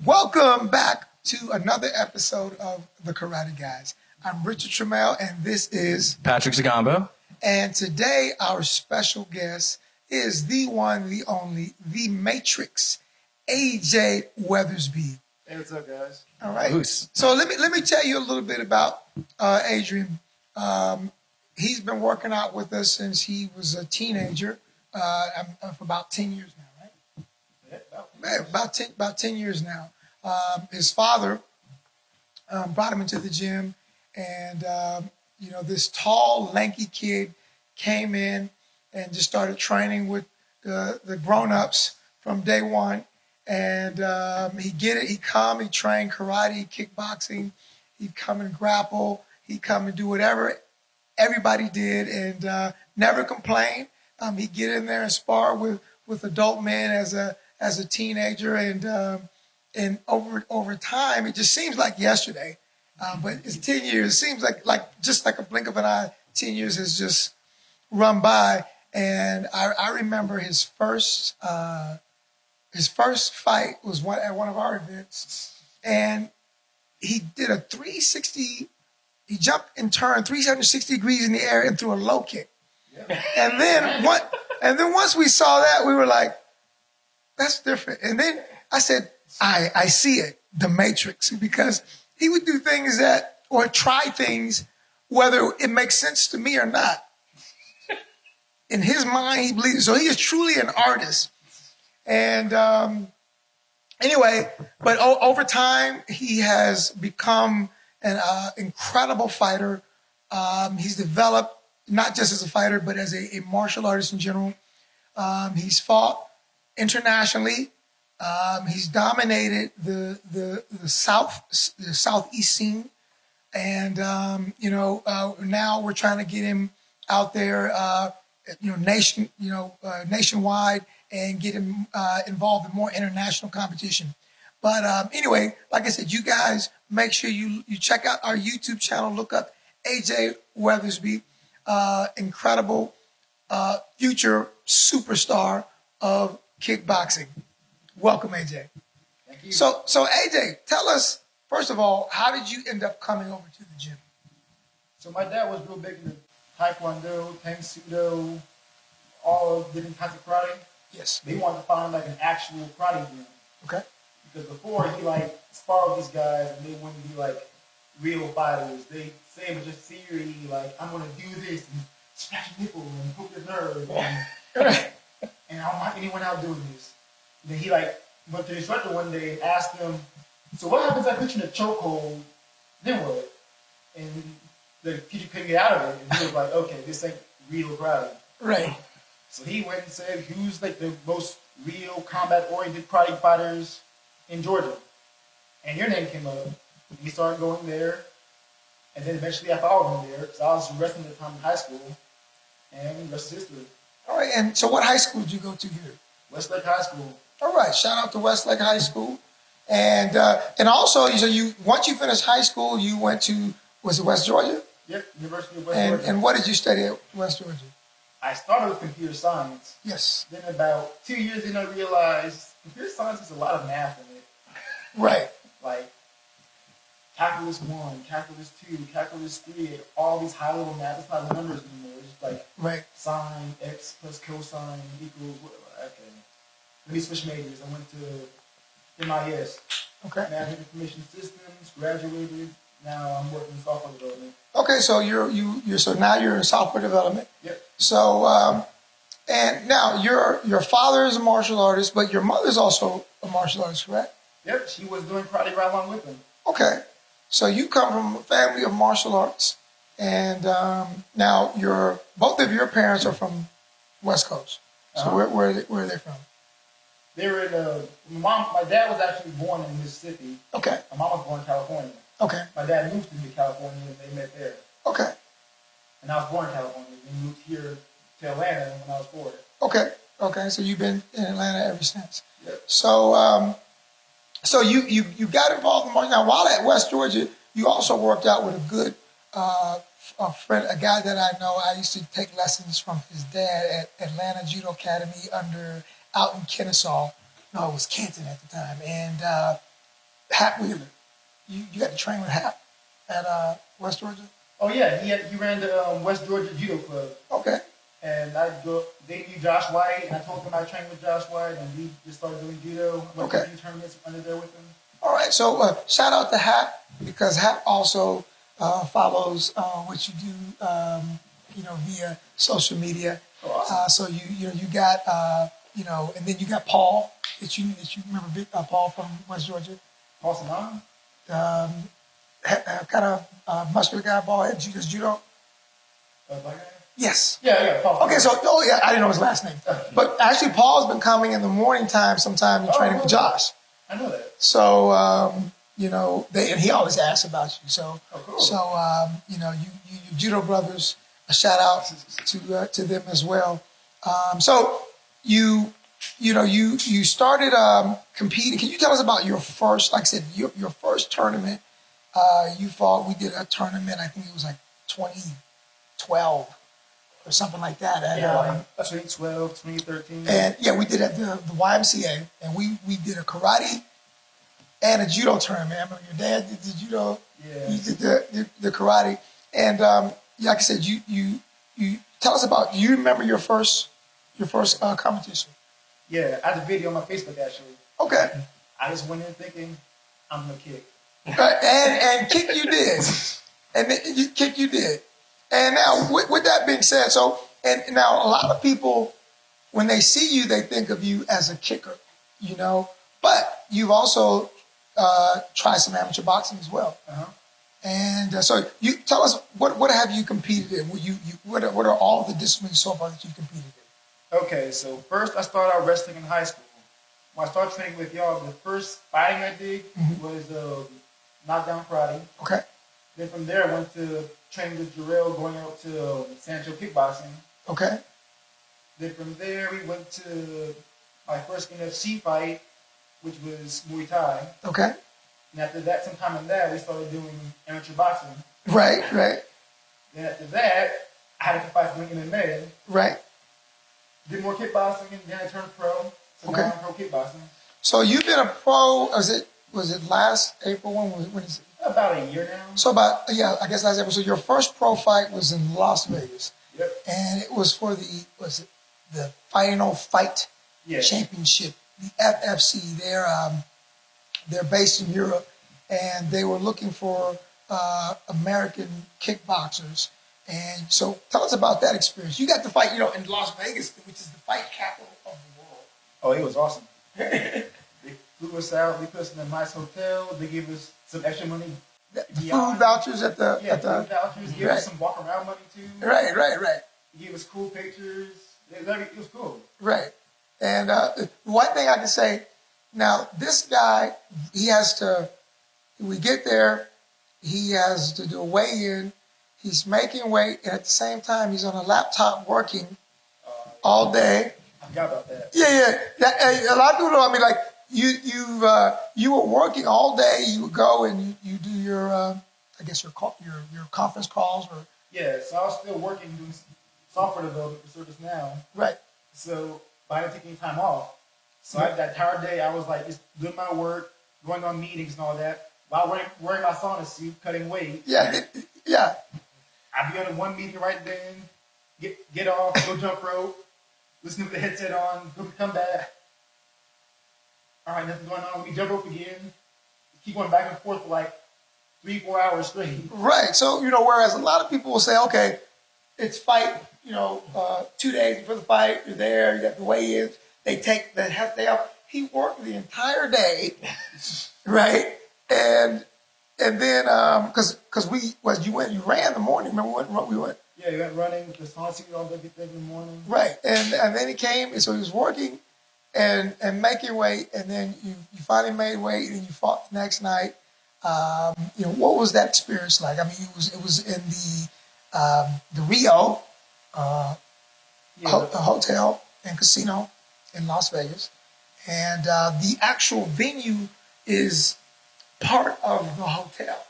Welcome back to another episode of The Karate Guys. I'm Richard Trammell, and this is Patrick Zagombo. And today, our special guest is the one, the only, the Matrix, AJ Weathersby. Hey, what's up, guys? All right. So let me tell you a little bit about Adrian. He's been working out with us since he was a teenager, for about 10 years now, right? Yeah, about 10 years now. His father brought him into the gym, and this tall, lanky kid came in and just started training with the grown-ups from day one. And he'd get it. He'd come. He'd train karate, kickboxing. He'd come and grapple. He'd come and do whatever everybody did, and never complain. He'd get in there and spar with adult men as a teenager, and over time, it just seems like yesterday, but it's 10 years. It seems like just like a blink of an eye. 10 years has just run by, and I remember his first fight was at one of our events, and he did a 360. He jumped and turned 360 degrees in the air and threw a low kick. Yeah. And then once we saw that, we were like, "That's different." And then I said, "I see it, the Matrix," because he would do things or try things, whether it makes sense to me or not. In his mind, he believes. So he is truly an artist. And anyway, but over time, he has become an incredible fighter. He's developed not just as a fighter, but as a martial artist in general. He's fought internationally. He's dominated the southeast scene, and now we're trying to get him out there, nationwide, and get him involved in more international competition. But anyway, like I said, you guys make sure you check out our YouTube channel. Look up AJ Weathersby, incredible future superstar of kickboxing. Welcome, AJ. Thank you. So AJ, tell us, first of all, how did you end up coming over to the gym? So my dad was real big into Taekwondo, Tang Sudo, all different kinds of karate. Yes. They wanted to find like an actual karate gym. Okay. Because before he sparred with these guys and they wouldn't be like real fighters. They say it was just theory, like I'm gonna do this and scratch your nipple and poke your nerve and I don't want anyone out doing this. And then he went to the instructor one day and asked him, "So what happens if I put you in a chokehold? Then what?" And the teacher couldn't get out of it, and he was like, "Okay, this ain't real karate." Right. So he went and said, "Who's like the most real combat-oriented karate fighters in Georgia?" And your name came up. And we started going there, and then eventually I followed him there because I was wrestling at the time in high school, and the rest is history. All right. And so, what high school did you go to here? Westlake High School. All right, shout out to Westlake High School, and also, so once you finished high school, you went to West Georgia? Yep, University of West Georgia. And what did you study at West Georgia? I started with computer science. Yes. Then about 2 years in, I realized computer science is a lot of math in it. Right. Like calculus 1, calculus 2, calculus 3, all these high level math. It's not numbers anymore. It's just like sine x plus cosine equals whatever. Okay. Let me switch majors. I went to MIS. Okay. Math and Information Systems, graduated. Now I'm working in software development. Okay, so so now you're in software development. Yep. So and now your father is a martial artist, but your mother's also a martial artist, correct? Yep, she was doing karate right along with him. Okay. So you come from a family of martial arts, and now both of your parents are from West Coast. So where are they from? They were in my dad was actually born in Mississippi. Okay. My mom was born in California. Okay. My dad moved to California and they met there. Okay. And I was born in California and moved here to Atlanta when I was 4. Okay. Okay. So you've been in Atlanta ever since. Yep. So so you got involved in martial. Now while at West Georgia, you also worked out with a good a friend, a guy that I know. I used to take lessons from his dad at Atlanta Judo Academy out in Kennesaw. No, it was Canton at the time. And Hap Wheeler. You got to train with Hap at West Georgia? Oh yeah, he ran the West Georgia Judo Club. Okay. And they knew Josh White, and I told them I trained with Josh White, and we just started doing judo. Went to a few tournaments under there with him. All right, so shout out to Hap, because Hap also follows what you do, via social media. Oh, awesome. So you got and then you got Paul that you remember Paul from West Georgia. Paul Saman? Kind of muscular guy, ball head, judo. Blackeye? Yes. Yeah, Paul. Okay, so I didn't know his last name, but actually Paul's been coming in the morning time sometime and training with Josh. I know that. So and he always asks about you. So cool. So you judo brothers, a shout out to them as well. So you started competing. Can you tell us about your first, like I said, your first tournament? You fought. We did a tournament. I think it was like 2012 or something like that. At, 2012, 2013. And yeah, we did at the YMCA, and we did a karate and a judo tournament. I remember your dad did the judo. Yeah. You did the karate, and like I said, you tell us about. Do you remember your first competition? Yeah, I had a video on my Facebook actually. Okay. I just went in thinking I'm gonna kick. And kick you did, and then kick you did. And now, with that being said, and now a lot of people, when they see you, they think of you as a kicker, but you've also tried some amateur boxing as well. Uh-huh. And so you tell us, what have you competed in? What are all the disciplines so far that you've competed in? Okay, so first I started out wrestling in high school. When I started training with y'all, the first fighting I did was knockdown karate. Okay. Then from there I went to training with Jarrell, going out to Sancho kickboxing. Okay. Then from there we went to my first NFC fight, which was Muay Thai. Okay. And after that, sometime in that, we started doing amateur boxing. Right. Then after that, I had to fight for MMA. Right. Did more kickboxing, and then I turned pro. So now I'm pro kickboxing. So you've been a pro. Was it last April? When is it? About a year now. So I guess last April. So your first pro fight was in Las Vegas. Yep. And it was for the Final Fight Championship, the FFC. They're based in Europe, and they were looking for American kickboxers. And so tell us about that experience. You got to fight, in Las Vegas, which is the fight capital of the world. Oh, it was awesome. They flew us out. They put us in a nice hotel. They gave us some extra money. The food vouchers at the... food vouchers. Gave us some walk around money, too. Right. They gave us cool pictures. It was cool. Right. And one thing I can say, now, this guy, we get there, he has to do a weigh-in. He's making weight, and at the same time, he's on a laptop working all day. I forgot about that. Yeah. A lot of people know. I mean, like you were working all day. You would go and you do your conference calls or. Yeah. So I was still working doing software development for ServiceNow. Right. So I didn't take any time off. So that entire day, I was like just doing my work, going on meetings and all that, while wearing my sauna suit, cutting weight. Yeah. I'd be on one meeting right then, get off, go jump rope, listen with the headset on, come back. All right, nothing going on. We jump rope again. Keep going back and forth for like 3-4 hours straight. Right. So, whereas a lot of people will say, okay, it's fight, 2 days before the fight, you're there, you got the weigh-ins, they take the half day off. He worked the entire day, right? And then, because you ran in the morning. Remember what we went? Yeah, you went running with the sauna suit on everything in the morning. Right, and then he came, and so he was working and making weight, and then you finally made weight, and you fought the next night. What was that experience like? I mean, it was in the Rio hotel and casino in Las Vegas, and the actual venue is part of the hotel.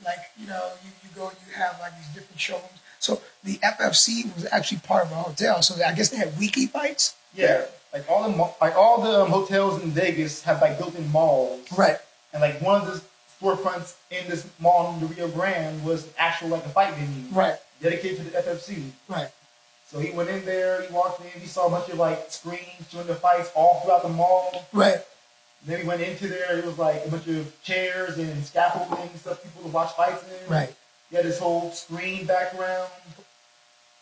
Like, you go and you have like these different showrooms. So the FFC was actually part of the hotel. So I guess they had weekly fights. Yeah, like all the hotels in Vegas have like built-in malls. Right. And like one of the storefronts in this mall in the Rio Grande was actual like a fight venue. Right. Dedicated to the FFC. Right. So he went in there, he walked in, he saw a bunch of like screens showing the fights all throughout the mall. Right. Then he went into there, it was like a bunch of chairs and scaffolding and stuff people to watch fights in. Right. He had this whole screen background,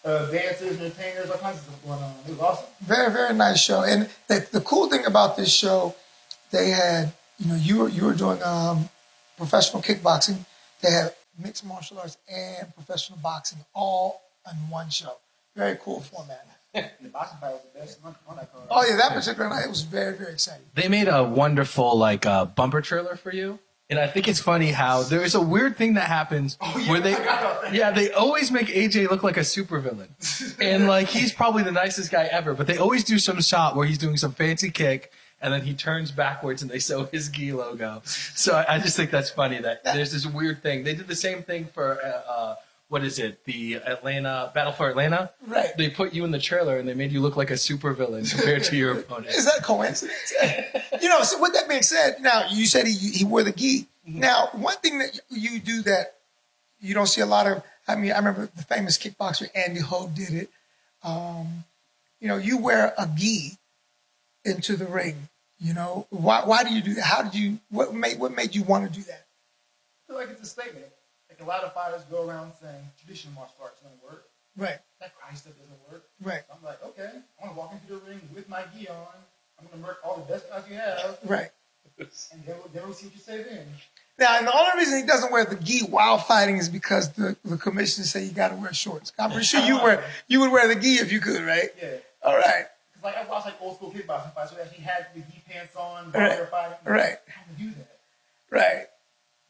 dancers, entertainers, all kinds of stuff going on. It was awesome. Very, very nice show. And the cool thing about this show, they had, you were doing professional kickboxing. They had mixed martial arts and professional boxing all in one show. Very cool format. The boxing fight was the best on that card. Oh yeah, that particular night it was very, very exciting. They made a wonderful bumper trailer for you. And I think it's funny how there's a weird thing that happens where they always make AJ look like a supervillain. And he's probably the nicest guy ever, but they always do some shot where he's doing some fancy kick and then he turns backwards and they show his gi logo. So I just think that's funny that there's this weird thing. They did the same thing for the Battle for Atlanta? Right. They put you in the trailer and they made you look like a supervillain compared to your opponent. Is that a coincidence? So with that being said, now you said he wore the gi. Mm-hmm. Now, one thing that you do that you don't see a lot of, I remember the famous kickboxer Andy Ho did it. You wear a gi into the ring. Why do you do that? What made you want to do that? I feel like it's a statement. Like a lot of fighters go around saying traditional martial arts don't work. Right. That karate stuff doesn't work. Right. So I'm like, okay, I want to walk into the ring with my gi on. I'm going to murk all the best guys you have. Right. And then we'll see what you say then. Now, and the only reason he doesn't wear the gi while fighting is because the commissioners say you got to wear shorts. I'm pretty sure you would wear the gi if you could, right? Yeah. All right. Because I watched old school kickboxing fights where he had the gi pants on while Right. they were fighting. Right. How to do that? Right.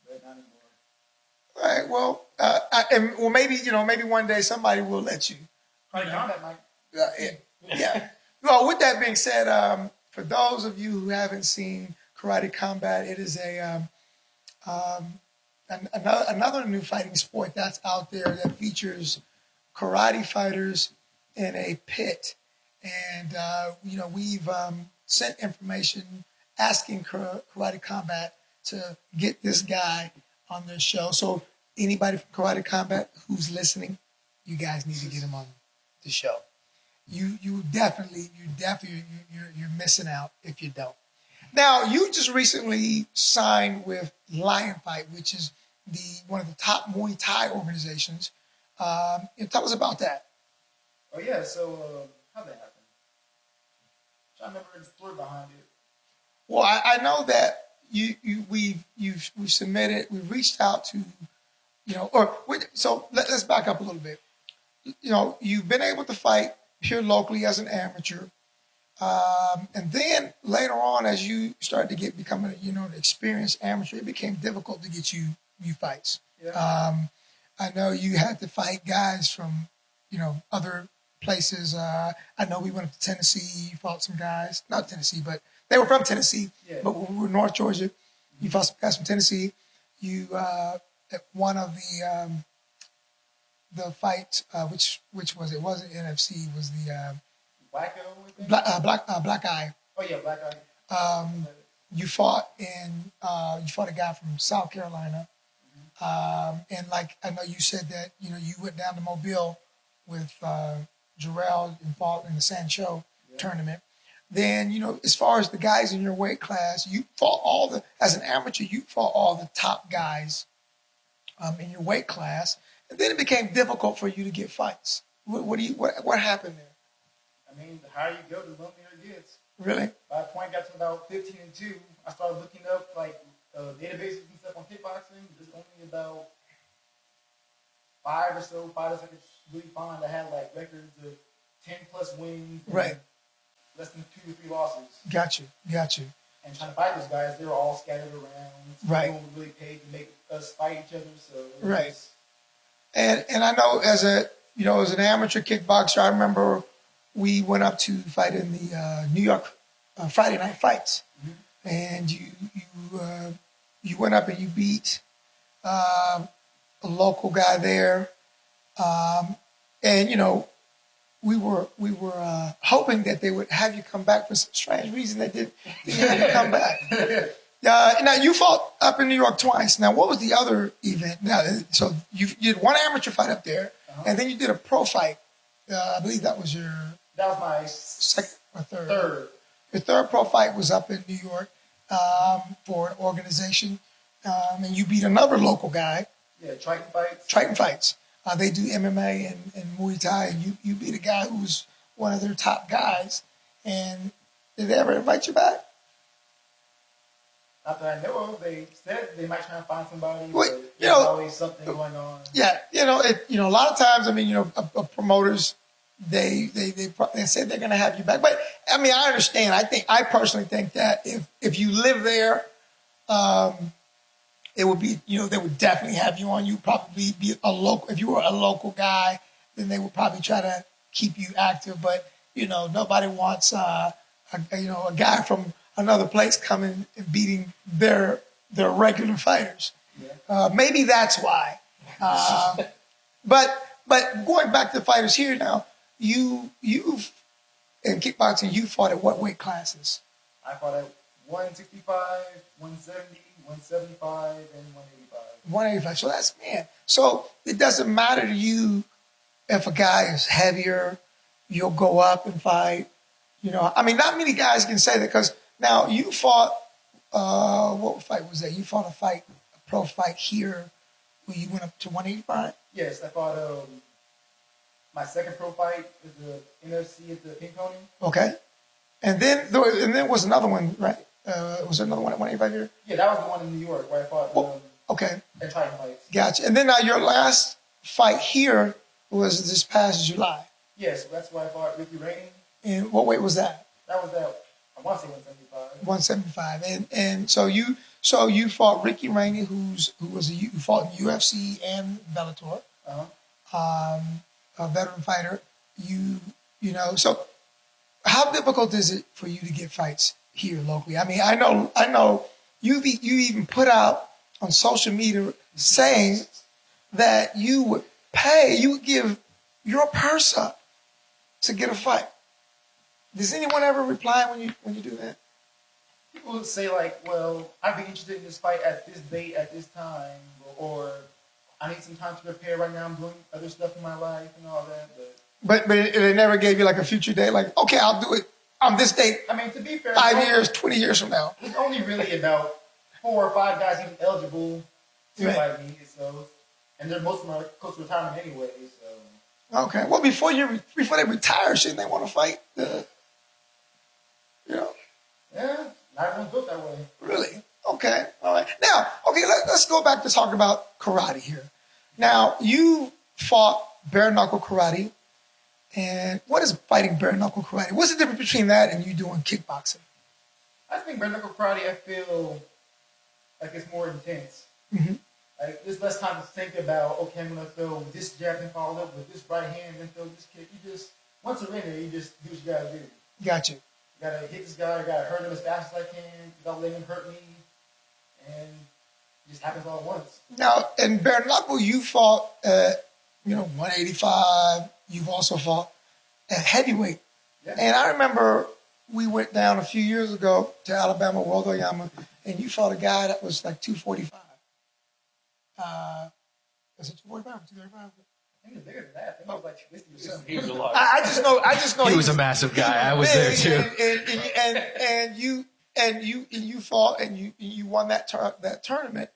But not anymore. All right. Well, maybe one day somebody will let you. Karate combat, Mike. Yeah. Well, with that being said, for those of you who haven't seen Karate Combat, it is another new fighting sport that's out there that features karate fighters in a pit. And, we've sent information asking Karate Combat to get this guy on their show. So anybody from Karate Combat who's listening, you guys need to get him on the show. You're missing out if you don't. Now, you just recently signed with Lion Fight, which is one of the top Muay Thai organizations. Tell us about that. Oh yeah, so how'd that happen? I remember the story behind it. Well, I know that we've submitted, we've reached out to, so let's back up a little bit. You've been able to fight here locally as an amateur. And then later on, as you started to become an experienced amateur, it became difficult to get you fights. Yeah. I know you had to fight guys from, other places. I know we went up to Tennessee. You fought some guys, not Tennessee, but they were from Tennessee. Yeah. But we were North Georgia. You fought some guys from Tennessee. You at one of the fights, which was it? Wasn't NFC? It was the Blackeye. Oh yeah, Blackeye. You fought a guy from South Carolina, and I know you said that you went down to Mobile with Jarrell and fought in the Sancho tournament. Then as far as the guys in your weight class, you fought as an amateur, you fought all the top guys in your weight class, and then it became difficult for you to get fights. What happened there? I mean, the higher you go, the lonelier it gets. Really? By the point I got to about 15-2, I started looking up databases and stuff on kickboxing. There's only about five or so fighters I could really find that had records of 10+ wins, and Right? less than 2 or 3 losses. Got you. And trying to fight those guys, they were all scattered around. Right. No one really paid to make us fight each other. So it Right. was- And I know as an amateur kickboxer, I remember we went up to fight in the New York Friday night fights, and you went up and you beat a local guy there, and we were hoping that they would have you come back for some strange reason they didn't have you come back. Now you fought up in New York twice. Now, what was the other event? Now, so you did one amateur fight up there, and then you did a pro fight. I believe that was your my second or third. third. Your third pro fight was up in New York for an organization, and you beat another local guy. Yeah, Triton Fights. Triton Fights. They do MMA and Muay Thai, and you beat a guy who was one of their top guys. And did they ever invite you back? Not that I know of. They said they might try to find somebody, Well, but there's always something going on. Yeah, a lot of times, I mean, promoters, they say they're going to have you back. But I mean, I understand. I personally think that if you live there, it would be, they would definitely have you on. You'd probably be a local. If you were a local guy, then they would probably try to keep you active. But nobody wants a guy from another place coming and beating their regular fighters. Yeah. Maybe that's why. But going back to the fighters here now, you've in kickboxing, you fought at what weight classes? I fought at 165, 170, 175, and 185. 185. So that's, man. So it doesn't matter to you if a guy is heavier, you'll go up and fight. I mean, not many guys can say that, because now you fought, what fight was that? You fought a pro fight here where you went up to 185? Yes, I fought my second pro fight at the NFC at the Pink Pony. Okay. And then was another one, right? Was there another one at 185 here? Yeah, that was the one in New York where I fought okay. at Triton Fights. Gotcha. And then now your last fight here was this past July. Yes, that's why I fought Ricky Rainey. And what weight was that? That was I want to say 175. 175. And so you fought Ricky Rainey, who fought in UFC and Bellator. A veteran fighter. So how difficult is it for you to get fights here locally? I mean, I know you even put out on social media saying that you would give your purse up to get a fight. Does anyone ever reply when you do that? People would say well, I'd be interested in this fight at this date, at this time, or I need some time to prepare right now. I'm doing other stuff in my life and all that. But they never gave you a future date, okay, I'll do it on this date. I mean, to be fair, 5 years, 20 years from now. It's only really about 4 or 5 guys even eligible to fight me. So, and most of them are close to retirement anyway. So. Okay. Well, before they retire, shouldn't they want to fight? Yeah, not everyone's built that way. Really? Okay. All right. Now, let's go back to talk about karate here. Now, you fought Bare-Knuckle Karate. And what is fighting Bare-Knuckle Karate? What's the difference between that and you doing kickboxing? I think Bare-Knuckle Karate, I feel like it's more intense. Mm-hmm. There's less time to think about, okay, I'm going to throw this jab and follow up with this right hand and throw this kick. Once you're in there, you just do what you got to do. Gotcha. You got to hit this guy, I got to hurt him as fast as I can without letting him hurt me. And it just happens all at once. Now, in Bare-Knuckle, you fought at, 185. You've also fought at heavyweight. Yeah. And I remember we went down a few years ago to Alabama, World Oyama, and you fought a guy that was 245. Was it 245 or 235? I think it's bigger than that. I think it was 250 or something. He was a lot. I just know he was a massive guy. I was there too. And you fought and you won that tournament.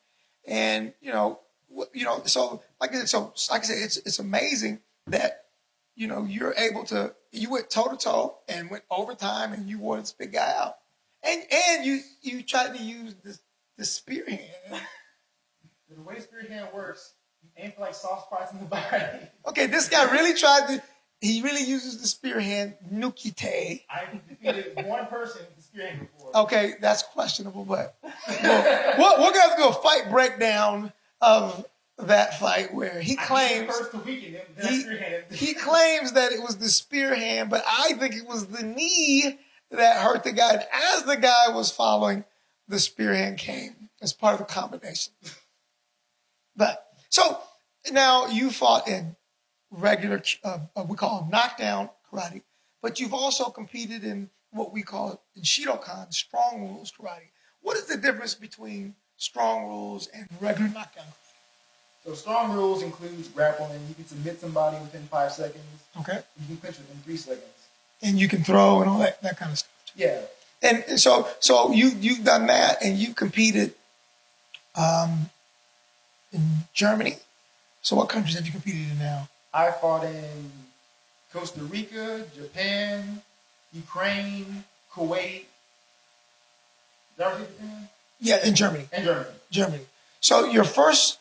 And so like I said, it's amazing that you're able to. You went toe to toe and went overtime, and you wore this big guy out. And you tried to use the spear hand. The way spear hand works, you aim for soft spots in the body. Okay, this guy really he really uses the spear hand, nukite. I defeated one person with the spear hand before. Okay, that's questionable, but we're going to do a fight breakdown of that fight where he claims he claims that it was the spear hand, but I think it was the knee that hurt the guy. And as the guy was following, the spear hand came as part of the combination. But so now you fought in regular, we call knockdown karate, but you've also competed in what we call in Shidokan, strong rules karate. What is the difference between strong rules and regular knockdown? So strong rules includes grappling. You can submit somebody within 5 seconds. Okay. You can clinch within 3 seconds. And you can throw and all that kind of stuff. Yeah. And so you've done that, and you competed in Germany. So what countries have you competed in now? I fought in Costa Rica, Japan, Ukraine, Kuwait. Did I ever say Japan? Yeah, in Germany. And Germany. Germany. So your first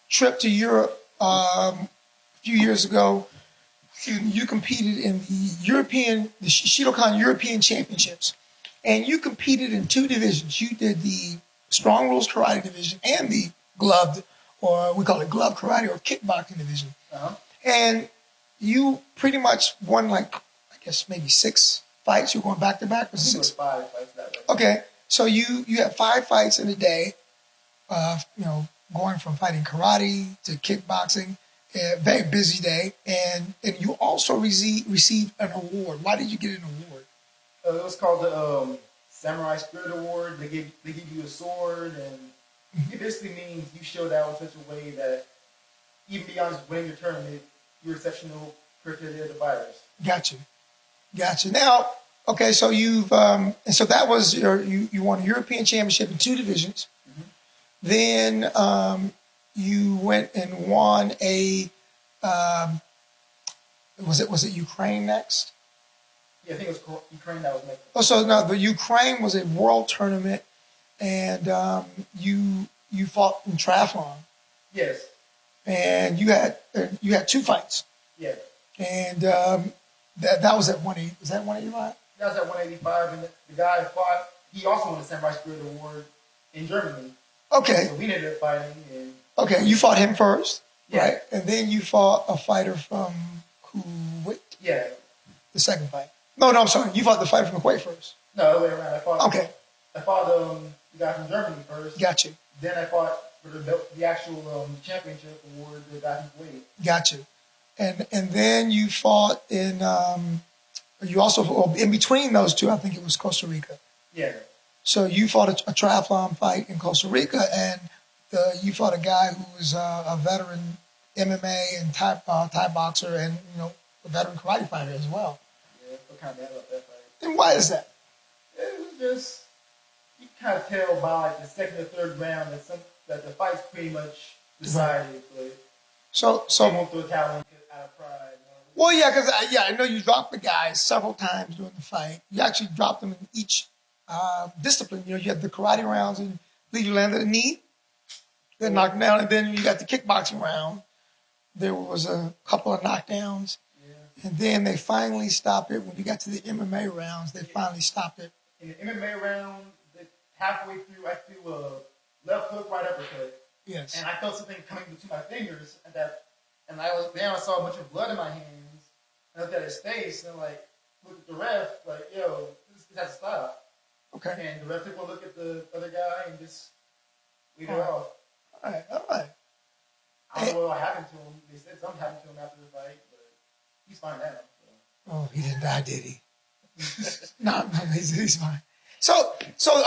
trip to Europe a few years ago, you competed in the Shidokan European Championships, and you competed in 2 divisions. You did the strong rules karate division and the gloved, or we call it glove karate or kickboxing division. Uh-huh. And you pretty much won, like, I guess maybe 6 fights. You were going back to back. Was it 6? 5 fights that way. Okay, so you had 5 fights in a day. Going from fighting karate to kickboxing, a very busy day, and you also received an award. Why did you get an award? It was called the Samurai Spirit Award. They give you a sword, and it basically means you showed out in such a way that even beyond just winning your tournament, you're exceptional compared to the other fighters. Gotcha. Now, okay, so you've and so that was you won a European Championship in 2 divisions. Then you went and won a was it Ukraine next? Yeah, I think it was Ukraine that was next. Oh, so no, the Ukraine was a world tournament, and you fought in triathlon, Yes. and you had 2 fights, Yeah. and that was at 180. Was that 185? That was at 185, and the guy I fought, he also won the Samurai Spirit Award in Germany. Okay. So we ended up fighting. And Okay, you fought him first, Yeah. right? And then you fought a fighter from Kuwait, yeah. the second fight. No, I'm sorry. You fought the fighter from Kuwait first. No, the other way around. I fought the guy from Germany first. Got you. Then I fought for the actual championship award, the guy from Kuwait. Got you. And then you fought in, you also, in between those 2, I think it was Costa Rica. Yeah. So you fought a triathlon fight in Costa Rica, and you fought a guy who was a veteran MMA and Thai boxer, and a veteran karate fighter as well. Yeah, I feel kind of bad about that fight. And why is that? It was just, you can kind of tell by like the second or third round that the fight's pretty much decided. But So they won't throw a towel in out of pride. well, yeah, because I know you dropped the guy several times during the fight. You actually dropped them in each discipline. You had the karate rounds, and I believe you landed a knee, then knocked down, and then you got the kickboxing round. There was a couple of knockdowns, and then they finally stopped it when you got to the MMA rounds. They finally stopped it. In the MMA round, halfway through, I threw a left hook, right uppercut. Yes. And I felt something coming between my fingers, and I saw a bunch of blood in my hands. And I looked at his face, and looked at the ref, yo, this has to stop. Okay. And the ref took a look at the other guy and just leave it off. All right. I don't know what happened to him. They said something happened to him after the fight, but he's fine now. So. Oh, he didn't die, did he? No, he's fine. So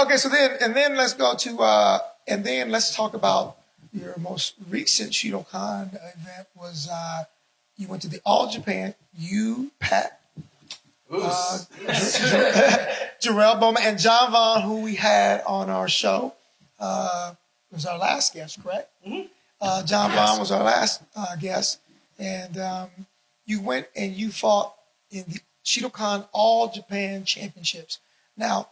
okay. So then let's go to and then let's talk about your most recent Shidokan event. Was you went to the All Japan? You, Pat, Jarrell Bowman, and John Vaughn, who we had on our show, was our last guest, correct? Mm-hmm. John Vaughn was our last guest, and you went and you fought in the Shidokan All Japan Championships. Now,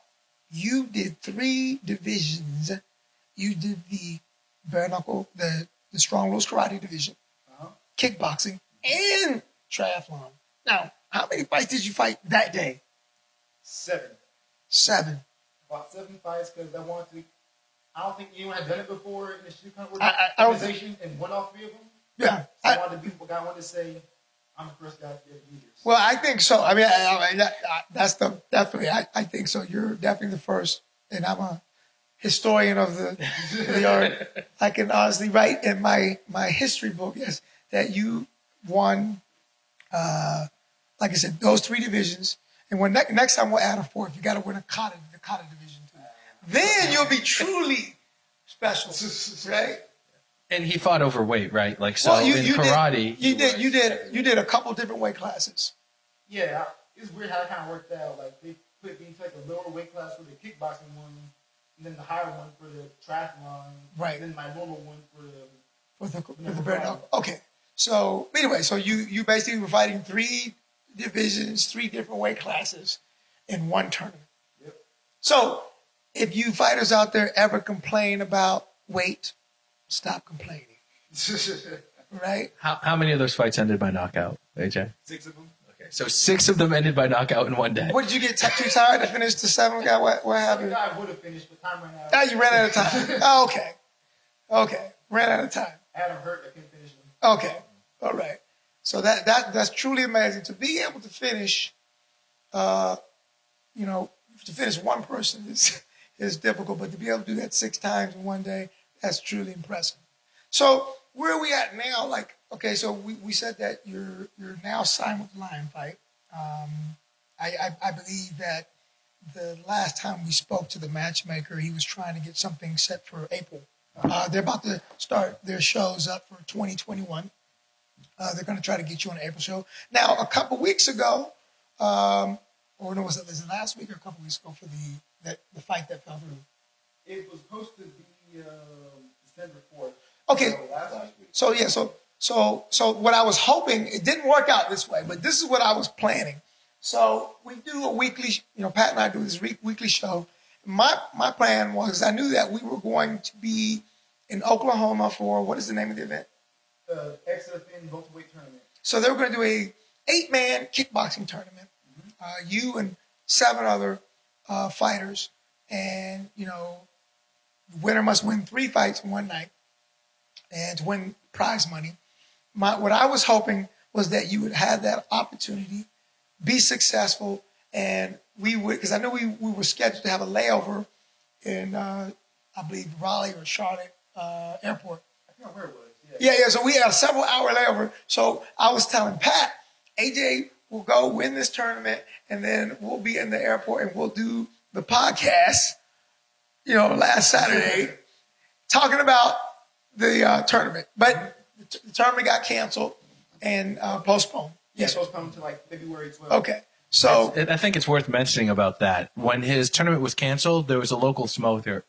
you did 3 divisions. You did the Bare-Knuckle, the Strong Rules Karate division, kickboxing, and triathlon. Now, how many fights did you fight that day? 7. 7. About 7 fights because I wanted to. I don't think anyone had done it before in the Shidokan organization and won all 3 of them. Yeah. So I wanted to say, I'm the first guy to ever do this. Well, I think so. I mean, that's definitely. I think so. You're definitely the first, and I'm a historian of the art. I can honestly write in my history book, yes, that you won. Like I said, those 3 divisions, and when next time we'll add a 4th. You got to win the kata division too. then you'll be truly special, right? And he fought overweight, right? Like, so in karate, you did a couple different weight classes. Yeah, it's weird how it kind of worked out. Like they put me into like a lower weight class for the kickboxing one, and then the higher one for the triathlon, right? And then my normal one for the bare-knuckle. Okay, so anyway, so you basically were fighting 3 divisions, 3 different weight classes in one tournament. Yep. So if you fighters out there ever complain about weight, stop complaining. Right? How many of those fights ended by knockout, AJ? 6 of them. Okay, so 6 of them ended by knockout in one day. What, did you get too tired to finish the 7th guy? What happened? I would have finished, but time ran out. Oh, you ran out of time. Oh, okay. Ran out of time. I had him hurt. I couldn't finish him. Okay. All right. So that's truly amazing to be able to finish. To finish one person is difficult, but to be able to do that 6 times in one day, that's truly impressive. So where are we at now? Like, okay, so we said that you're now signed with Lion Fight. I believe that the last time we spoke to the matchmaker, he was trying to get something set for April. They're about to start their shows up for 2021. They're going to try to get you on the April show. Now, a couple weeks ago, was it last week or a couple weeks ago for the fight that fell through? It was supposed to be December 4th. Okay. So last week. So what I was hoping, it didn't work out this way, but this is what I was planning. So we do a weekly, Pat and I do this weekly show. My plan was, I knew that we were going to be in Oklahoma for, what is the name of the event? XFN welterweight tournament. So they were going to do a 8-man kickboxing tournament. Mm-hmm. You and 7 other fighters, and the winner must win 3 fights in one night, and to win prize money. What I was hoping was that you would have that opportunity, be successful, and we would, because I know we were scheduled to have a layover in, I believe, Raleigh or Charlotte airport. I forgot where it was. Yeah. So we had a several-hour layover. So I was telling Pat, AJ will go win this tournament, and then we'll be in the airport and we'll do the podcast, last Saturday, talking about the tournament. But the tournament got canceled and postponed. Yes, postponed to like February 12th. Okay. So I think it's worth mentioning about that. When his tournament was canceled, there was a local smoker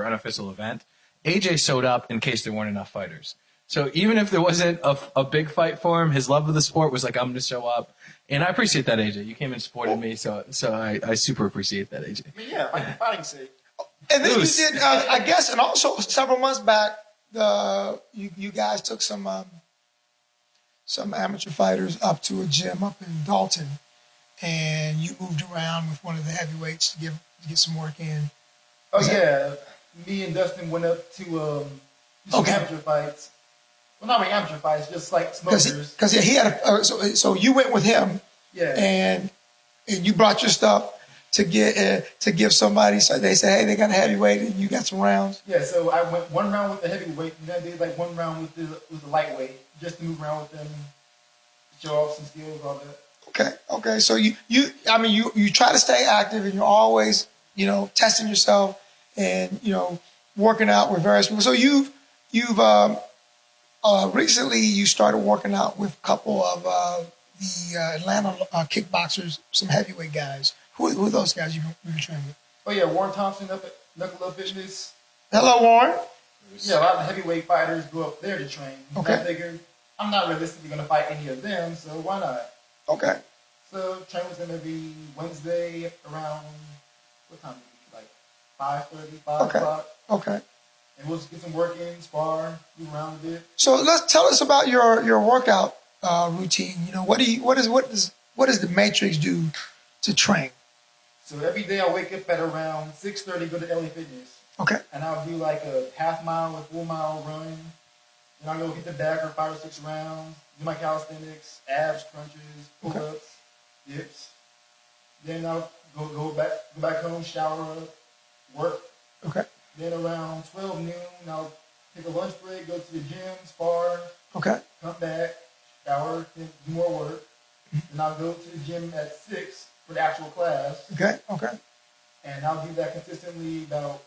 unofficial event. AJ showed up in case there weren't enough fighters. So even if there wasn't a big fight for him, his love of the sport was like, I'm going to show up. And I appreciate that, AJ. You came and supported me, so I super appreciate that, AJ. I mean, yeah, like fighting sake. And then you did, I guess, and also several months back, you guys took some amateur fighters up to a gym up in Dalton, and you moved around with one of the heavyweights to get some work in. Me and Dustin went up to some amateur fights. Well, not really amateur fights, just like smokers. Because he had so you went with him, and you brought your stuff to give somebody. So they said, hey, they got a heavyweight, and you got some rounds. Yeah, so I went 1 round with the heavyweight, and then I did like 1 round with the lightweight, just to move around with them, show off some skills, all that. Okay. So you try to stay active, and you're always testing yourself and working out with various people. So you've recently you started working out with a couple of the Atlanta kickboxers, some heavyweight guys. Who are those guys you've been training with? Oh yeah, Warren Thompson up at Knuckle Fitness. Hello, Warren. Yeah, a lot of the heavyweight fighters go up there to train. Okay. I figured I'm not realistically going to fight any of them, so why not? Okay. So train with them every Wednesday around what time? Like 5:30, 5 o'clock. Okay. And we'll just get some work in, spar, move around a bit. So let's tell us about your workout routine. What does the Matrix do to train? So every day I wake up at around 6:30, go to LA Fitness. Okay. And I'll do like a half mile or full mile run. Then I'll go hit the bagger 5 or 6 rounds, do my calisthenics, abs, crunches, pull-ups, dips. Then I'll go back home, shower up, work. Okay. Then around 12 noon, I'll take a lunch break, go to the gym, spar. Okay. Come back, shower, then do more work. Then I'll go to the gym at 6 for the actual class. Okay. and I'll do that consistently about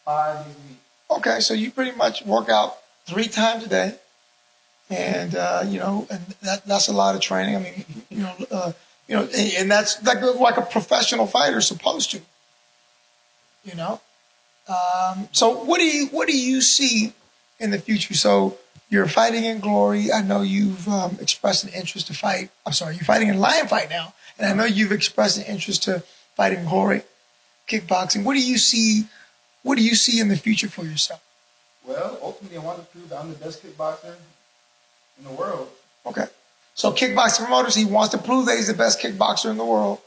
5 days a week. Okay, so you pretty much work out 3 times a day, and and that's a lot of training. I mean, and that's like a professional fighter is supposed to. You know, so what do you see in the future? So you're fighting in Glory. I know you've expressed an interest to fight. I'm sorry, you're fighting in Lion Fight now, and I know you've expressed an interest to fight in Glory kickboxing. What do you see? What do you see in the future for yourself? Well, ultimately, I want to prove that I'm the best kickboxer in the world. Okay. So kickboxing promoters, he wants to prove that he's the best kickboxer in the world.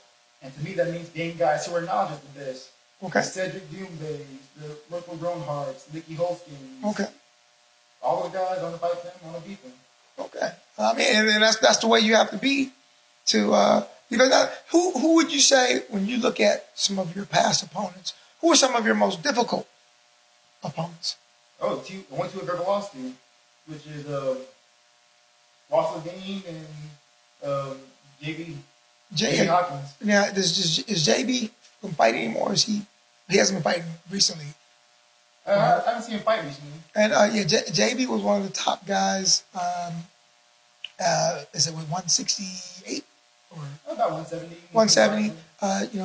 And to me, that means getting guys who are not just the best. Okay. The Cedric Doomdays, the Merkel Grownhearts, Nicky Holskins. Okay. All those guys, I want to fight them, I want to beat them. Okay. I mean, and that's the way you have to be to because who would you say when you look at some of your past opponents, who are some of your most difficult opponents? Oh, I went to a verbal loss to, which is Ross Levine and JB Hawkins. Now, is JB been fighting anymore? He hasn't been fighting recently. I haven't seen him fight recently. And JB was one of the top guys. Is it with 168 or about 170? 170.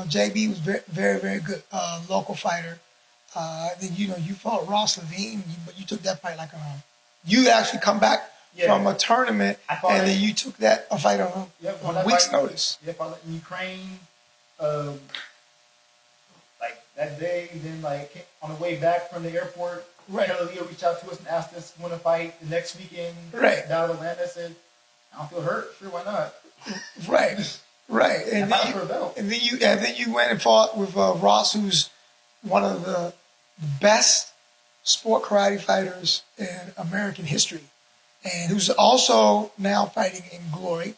JB was very, very, very good local fighter. Then you fought Ross Levine, but you took that fight like you actually come back from a tournament, and then you took that a fight on a week's notice. Yeah, fought in Ukraine, like that day. Then like on the way back from the airport, Leo reached out to us and asked us if we want to fight the next weekend. Right. Down in Atlanta, I said, I don't feel hurt. Sure, why not? Right. And then you went and fought with Ross, who's one of the best sport karate fighters in American history, and who's also now fighting in Glory.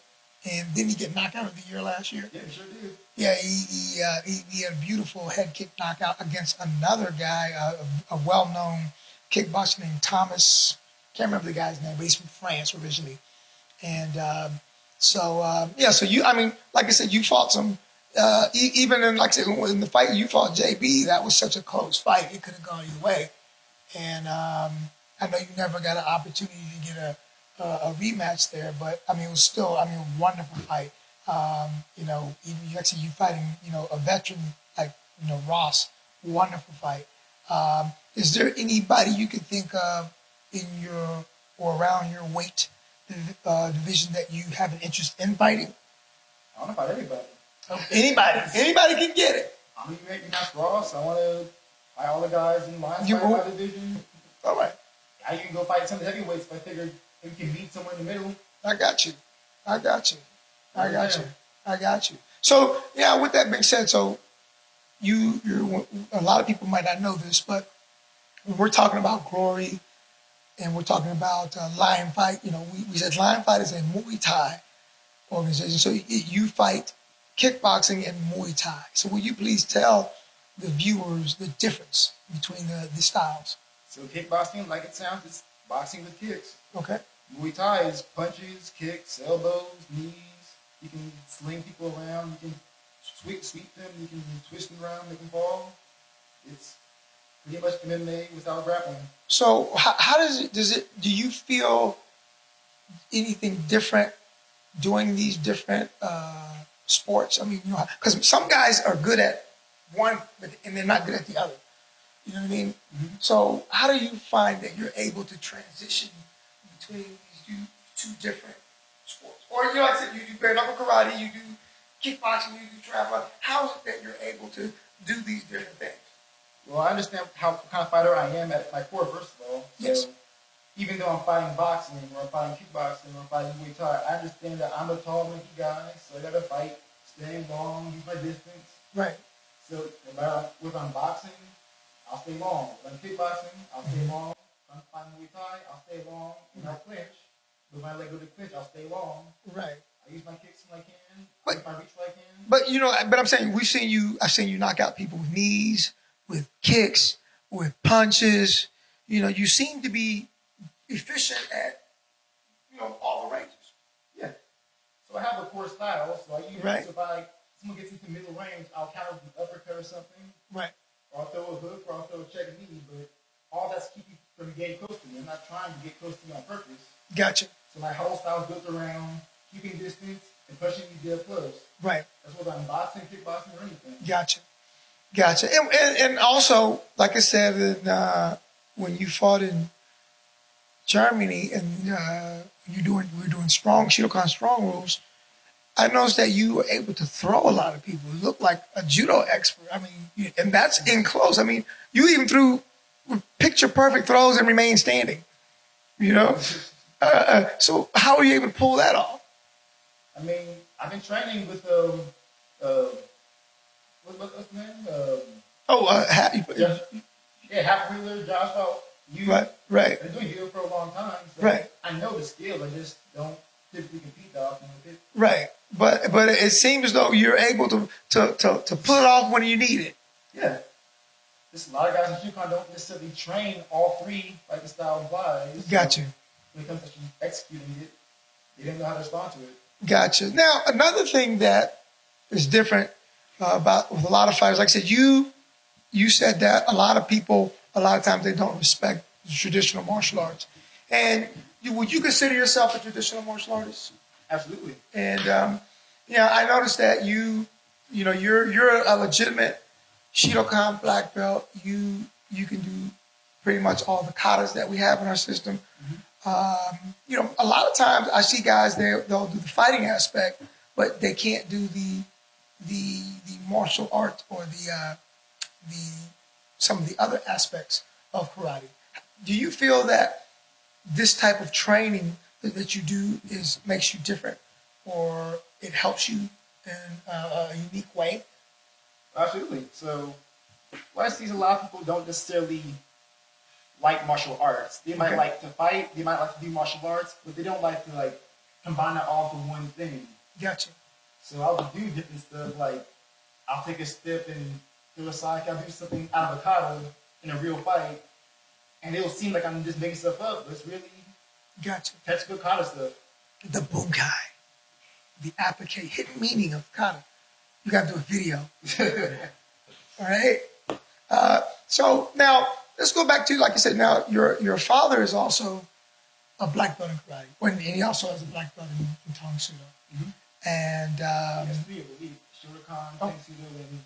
And didn't he get knocked out of the year last year? Yeah, he sure did. Yeah, he had a beautiful head kick knockout against another guy, a well-known kickboxer named Thomas. Can't remember the guy's name, but he's from France originally. And so like I said, you fought some. Even in, like I said, in the fight you fought JB, that was such a close fight. It could have gone either way. And I know you never got an opportunity to get a rematch there, but I mean, it was still, a wonderful fight. Even you fighting, a veteran like, Ross, wonderful fight. Is there anybody you can think of in your or around your weight division that you have an interest in fighting? I want to fight everybody. Anybody can get it. I'm going to make Max Ross. I want to fight all the guys in my division. All right. I can go fight some of the heavyweights if I figured we can meet somewhere in the middle. I got you. So, with that being said, so you're a lot of people might not know this, but when we're talking about Glory and we're talking about Lion Fight, we said Lion Fight is a Muay Thai organization. So you fight kickboxing and Muay Thai. So will you please tell the viewers the difference between the styles? So kickboxing, like it sounds, it's boxing with kicks. Okay. Muay Thai is punches, kicks, elbows, knees. You can sling people around. You can sweep them. You can twist them around, make them fall. It's pretty much MMA without grappling. So how do you feel anything different doing these different sports? I mean, because some guys are good at one, and they're not good at the other. You know what I mean? Mm-hmm. So how do you find that you're able to transition between these two different sports? Or, like I said, you do bare-knuckle karate, you do kickboxing, you do travel. How is it that you're able to do these different things? Well, I understand what kind of fighter I am at my core, first of all. So yes. Even though I'm fighting boxing, or I'm fighting kickboxing, or I'm fighting Muay Thai, I understand that I'm a tall, lanky guy, so I gotta fight, stay long, use my distance. Right. So if I'm boxing, I'll stay long. If I'm kickboxing, I'll stay long. If I'm fighting Muay Thai, I'll stay long. When I clinch, with my leg go to clinch, I'll stay long. Right. I use my kicks when I can. If I reach what I can. But I'm saying I've seen you knock out people with knees, with kicks, with punches. You seem to be efficient at all the ranges. Yeah. So I have a core style. So I use right. So if someone gets into middle range, I'll counter with an uppercut or something. Right. Or I'll throw a hook, or I'll throw a check knee. But all that's keep you from getting close to me. I'm not trying to get close to you on purpose. Gotcha. So my whole style is built around keeping distance and pushing you dead close. Right. That's whether I'm boxing, kickboxing, or anything. Gotcha. And also, like I said, when you fought in Germany and we were doing Shidokan strong rules, I noticed that you were able to throw a lot of people. You look like a judo expert. I mean, and that's in close. I mean, you even threw picture perfect throws and remained standing. You know, so how are you able to pull that off? I mean, I've been training with what's the name? Half Wheeler, Josh. You right. I've been doing judo for a long time. So Right. I know the skills. I just don't typically compete that often with it. Right. But it seems as though you're able to pull it off when you need it. Yeah. There's a lot of guys in Shidokan don't necessarily train all three like the style implies. Gotcha. So when it comes to executing it, they didn't know how to respond to it. Gotcha. Now, another thing that is different about with a lot of fighters, like I said, you said that a lot of people, a lot of times they don't respect the traditional martial arts. And would you consider yourself a traditional martial artist? Absolutely. And I noticed that you're a legitimate Shidokan black belt. You can do pretty much all the katas that we have in our system. Mm-hmm. A lot of times I see guys they'll do the fighting aspect, but they can't do the martial art or the some of the other aspects of karate. Do you feel that this type of training that you do makes you different, or it helps you in a unique way? Absolutely. So what I see is a lot of people don't necessarily like martial arts. They might like to fight, they might like to do martial arts, but they don't like to combine it all to one thing. Gotcha. So I'll do different stuff, like I'll take a step and do a side, I'll do something out of a kata in a real fight, and it'll seem like I'm just making stuff up, but it's really textbook kata stuff. The bunkai, the applique, hidden meaning of kata. You got to do a video. All right. So now let's go back to, like I said, now your father is also a black belt in karate. And he also has a black belt in Tong Sudo. Mm-hmm. And Shidokan, Tang Sudo, and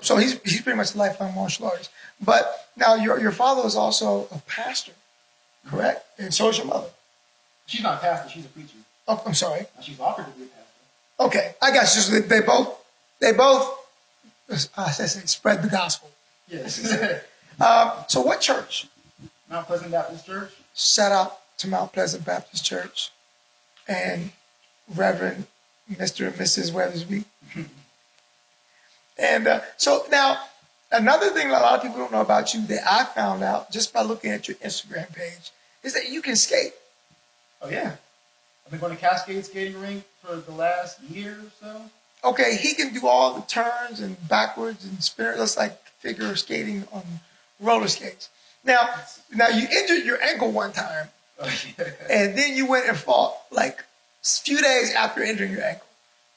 so he's pretty much a lifelong martial artist. But now your father is also a pastor, correct? And so is your mother. She's not a pastor, she's a preacher. Oh, I'm sorry. Now, she's offered to be a pastor. Okay, I got you. So they both spread the gospel. Yes. So what church? Mount Pleasant Baptist Church. Shout out to Mount Pleasant Baptist Church and Reverend Mr. and Mrs. Weathersby. And so now, another thing a lot of people don't know about you that I found out just by looking at your Instagram page is that you can skate. Oh, yeah. I've been going to Cascade skating rink for the last year or so. Okay, he can do all the turns and backwards and spin. Looks like figure skating on roller skates. Now you injured your ankle one time, and then you went and fought like a few days after injuring your ankle.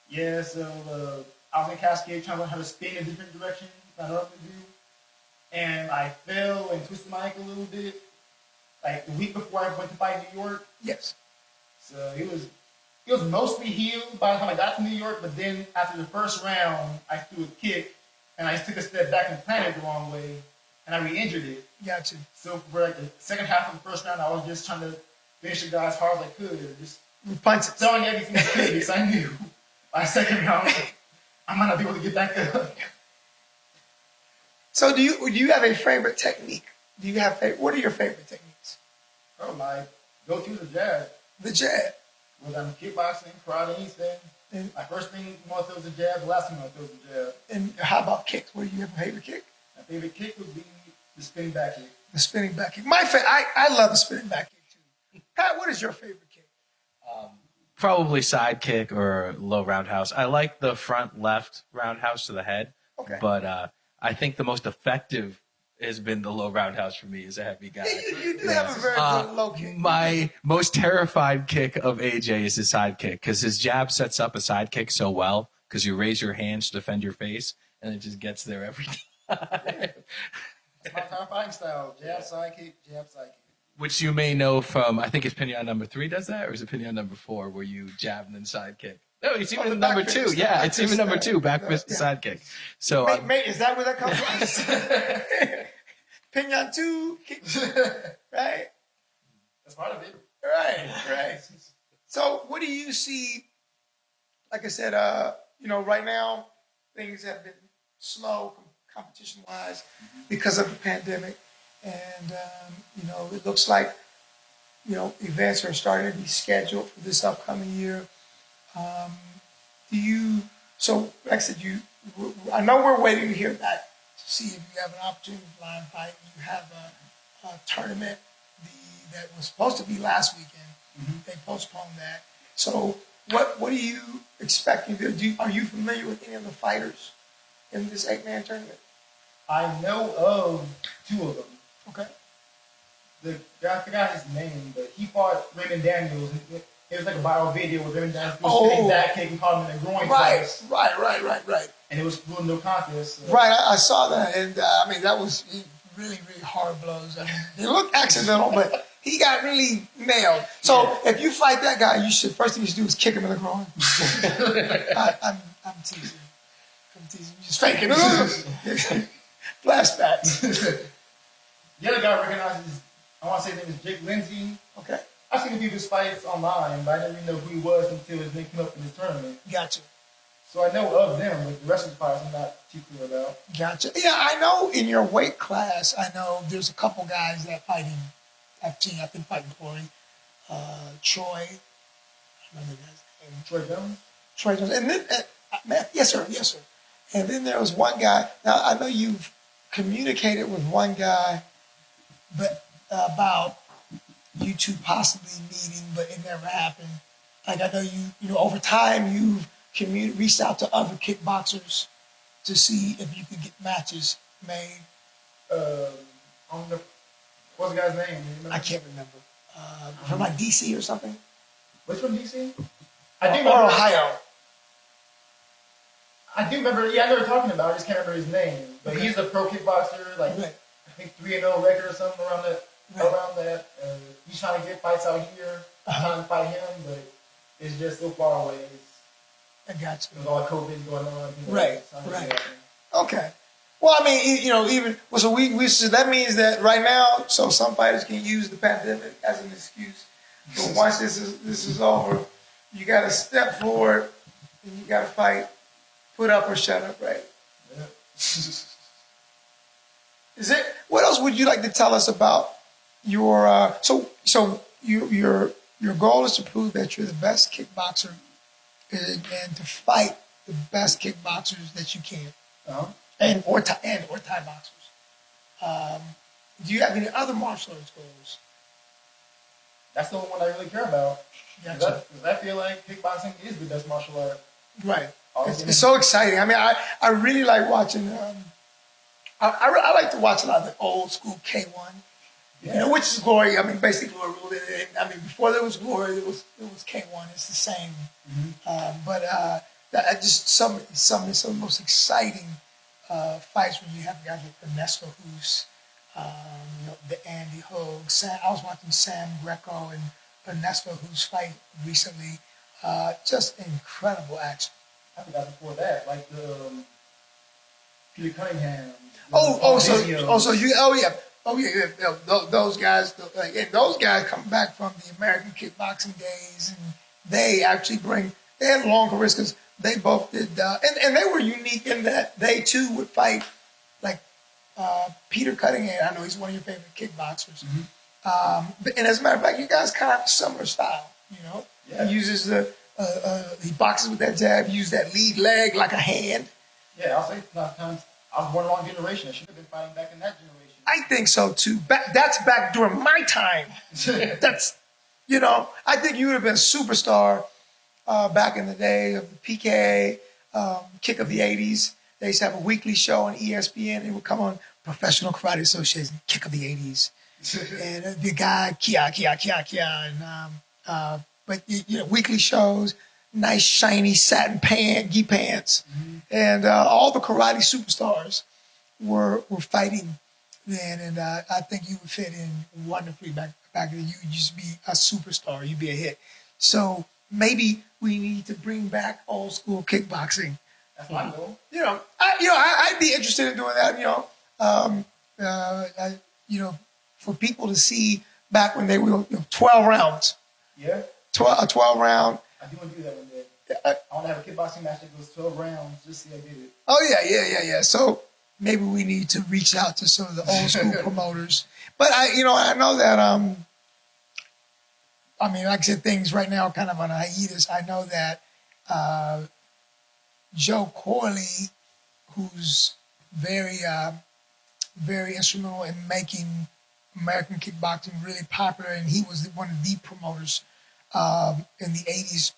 Yeah, so I was in Cascade trying to learn how to spin in different directions than I normally do, and I fell and twisted my ankle a little bit, like the week before I went to fight in New York. Yes. So it was mostly healed by the time I got to New York, but then after the first round, I threw a kick, and I took a step back and planted the wrong way, and I re-injured it. Gotcha. So for like the second half of the first round, I was just trying to finish the guy as hard as I could, just punches, throwing everything I could because I knew by the second round I might not be able to get back up. So do you have a favorite technique? What are your favorite techniques? Oh, my go-to is the jab. The jab. Whether I'm kickboxing, karate, anything. And my first thing you want to throw is the jab. The last thing you want to throw is the jab. And how about kicks? What do you have a favorite kick? My favorite kick would be the spinning back kick. The spinning back kick. I love the spinning back kick too. Pat, what is your favorite kick? Probably side kick or low roundhouse. I like the front left roundhouse to the head. Okay. But I think the most effective has been the low roundhouse for me as a heavy guy. Yeah, you do have a very good low kick. My most terrified kick of AJ is his side kick because his jab sets up a side kick so well because you raise your hands to defend your face, and it just gets there every time. It's my top fighting style. Jab, side kick, jab, side kick. Which you may know from, I think it's Pinion number 3 does that, or is it Pinion number 4 where you jab and then side kick? No, it's even the number back 2. fist, Yeah, back it's even fist, number 2, back fist yeah. side kick. So Mate, is that where that comes from? Pinion 2, kick, right? That's part of it. Right. So what do you see, like I said, right now, things have been slow competition-wise because of the pandemic. And, it looks like, events are starting to be scheduled for this upcoming year. So like I said, I know we're waiting to hear back to see if you have an opportunity to fly and fight. You have a tournament that was supposed to be last weekend. They postponed that. So what are you expecting to do? Are you familiar with any of the fighters in this 8-man tournament? I know of 2 of them. Okay. The guy, I forgot his name, but he fought Raymond Daniels. It was like a viral video with Raymond Daniels spinning back kick and caught him in the groin twice. Right. And it was ruled no contest. So. Right, I saw that, and that was really, really hard blows. I mean, they looked accidental, but he got really nailed. So if you fight that guy, first thing you should do is kick him in the groin. I'm teasing. You're just faking it. Flashbacks. The other guy recognizes, I want to say his name is Jake Lindsay. Okay. I've seen a few of his fights online, but I didn't really know who he was until his name came up in this tournament. Gotcha. So I know of them, but the rest of the fighters I'm not too clear about. Gotcha. Yeah, I know in your weight class, I know there's a couple guys that fight in FT. I've been fighting Corey. Troy. I remember the guy's name. Troy Jones. And then, yes, sir. And then there was one guy. Now, I know you've communicated with one guy but about you two possibly meeting, but it never happened. Like, I know you over time, you've reached out to other kickboxers to see if you could get matches made. What's the guy's name? I can't remember. From like DC or something? Which from DC? I do remember. Or Ohio. I do remember, I know what you're talking about, I just can't remember his name. But he's a pro kickboxer, like, right. I think 3-0 record or something around that. He's trying to get fights out here. I'm trying to fight him, but it's just so far away. I got you. With all COVID going on. Right. Okay. Well, I mean, so that means that right now, so some fighters can use the pandemic as an excuse. But once this is over, you got to step forward and you got to fight, put up or shut up, right? Yeah. What else would you like to tell us about your? Your goal is to prove that you're the best kickboxer and to fight the best kickboxers that you can. Or Thai boxers. Do you have any other martial arts goals? That's the one I really care about. Gotcha. Because I feel like kickboxing is the best martial art. Right. It's so exciting. I mean, I really like watching. I like to watch a lot of the old school K1. Yeah. Which is glory. I mean, basically glory. I mean, before there was glory, it was K1. It's the same. But just some of the most exciting fights when you have guys like Ernesto Hus, the Andy Hogue. I was watching Sam Greco and Ernesto Hus fight recently. Just incredible action. I forgot before that, like the Peter Cunningham. Those guys, those guys come back from the American kickboxing days, and they actually they had long careers because they both did, and they were unique in that they too would fight like Peter Cunningham. I know he's one of your favorite kickboxers. And as a matter of fact, you guys kind of similar style. He uses he boxes with that jab, uses that lead leg like a hand. Yeah, I'll say sometimes I was born in the wrong generation. I should have been fighting back in that generation. I think so too. That's back during my time. That's, I think you would have been a superstar back in the day of the PK, Kick of the 80s. They used to have a weekly show on ESPN. It would come on Professional Karate Association, Kick of the 80s. And the guy, Kia. And, but, weekly shows. nice shiny satin gi pants, and all the karate superstars were fighting then, and I think you would fit in wonderfully back then. You would just be a superstar. You'd be a hit. So maybe we need to bring back old school kickboxing. That's my goal. I'd be interested in doing that. For people to see back when they were 12 rounds. Yeah. 12 round. I do want to do that one day. I want to have a kickboxing match that goes 12 rounds. Just see I did it. Oh yeah. So maybe we need to reach out to some of the old school promoters. But I know that like I said, things right now are kind of on a hiatus. I know that Joe Corley, who's very very instrumental in making American kickboxing really popular, and he was one of the promoters in the 80s,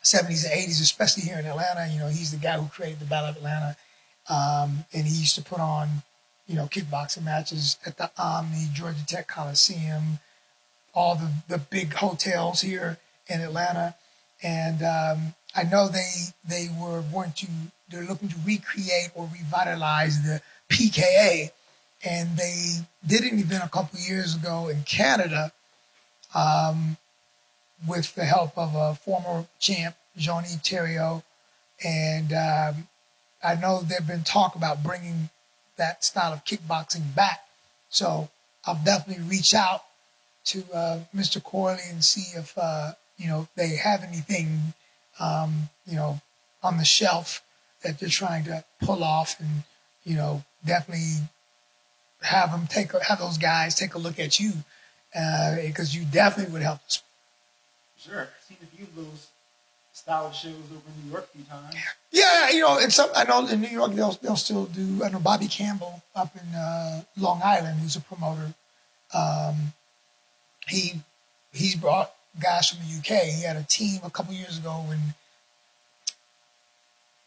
70s, and 80s, especially here in Atlanta. He's the guy who created the Battle of Atlanta, and he used to put on, kickboxing matches at the Omni, Georgia Tech Coliseum, all the big hotels here in Atlanta, and I know they're looking to recreate or revitalize the PKA, and they did an event a couple of years ago in Canada with the help of a former champ, Johnny Terrio, and I know there've been talk about bringing that style of kickboxing back. So I'll definitely reach out to Mr. Corley and see if they have anything on the shelf that they're trying to pull off, and definitely have those guys take a look at you, because you definitely would help us. Sure, I've seen a few of those style shows over in New York a few times. Yeah, and I know in New York they'll still do. I know Bobby Campbell up in Long Island, who's a promoter. He's brought guys from the UK. He had a team a couple years ago when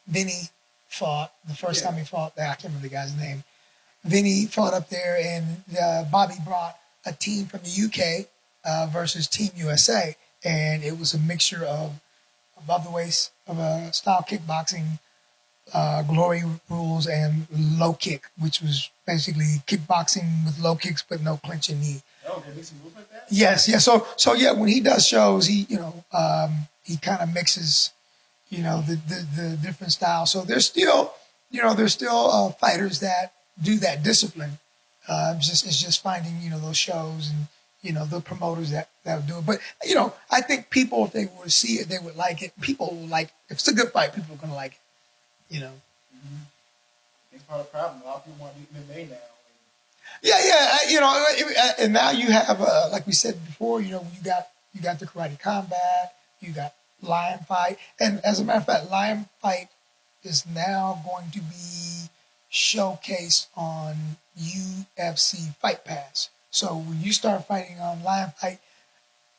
Vinny fought the first time he fought. I can't remember the guy's name. Vinny fought up there, and Bobby brought a team from the UK versus Team USA, and it was a mixture of above the waist of a style kickboxing, glory rules, and low kick, which was basically kickboxing with low kicks but no clinching knee. Oh, they mix some moves like that? Yes. So yeah, when he does shows, he kind of mixes, the different styles. So there's still fighters that do that discipline. It's just finding, those shows and, the promoters that would do it. But, I think people, if they were to see it, they would like it. People will like, if it's a good fight, people are going to like it, Mm-hmm. It's part of the problem. A lot of people want to do MMA now. Yeah, and now you have, like we said before, you got the Karate Combat, you got Lion Fight. And as a matter of fact, Lion Fight is now going to be showcased on UFC Fight Pass. So when you start fighting on Lion Fight,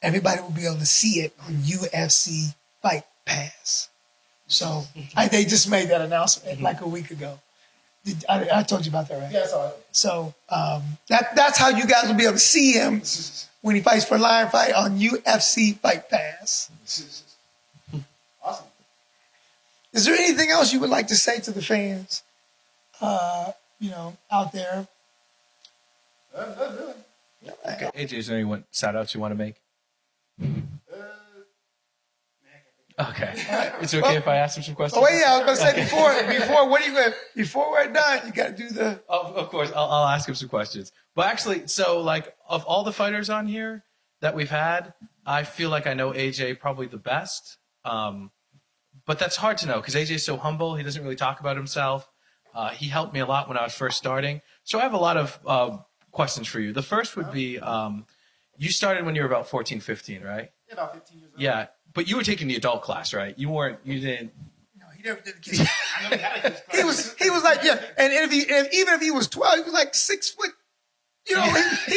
everybody will be able to see it on UFC Fight Pass. So they just made that announcement like a week ago. I told you about that, right? Yeah, I saw it. So that's how you guys will be able to see him when he fights for Lion Fight on UFC Fight Pass. Awesome. Is there anything else you would like to say to the fans, out there? Not really. Okay. AJ, is there any shout outs you want to make? Okay. It's okay if I ask him some questions? Oh, wait, yeah, I was going to say before we're done, you got to do the... Of course, I'll ask him some questions. But actually, so of all the fighters on here that we've had, I feel like I know AJ probably the best. But that's hard to know because AJ's so humble. He doesn't really talk about himself. He helped me a lot when I was first starting. So I have a lot of questions for you. The first would be, you started when you were about 14, 15, right? Yeah, about 15 years old. Yeah, but you were taking the adult class, right? You didn't. No, he never did the kids. He was like, yeah, and even if he was 12, he was like 6 foot. He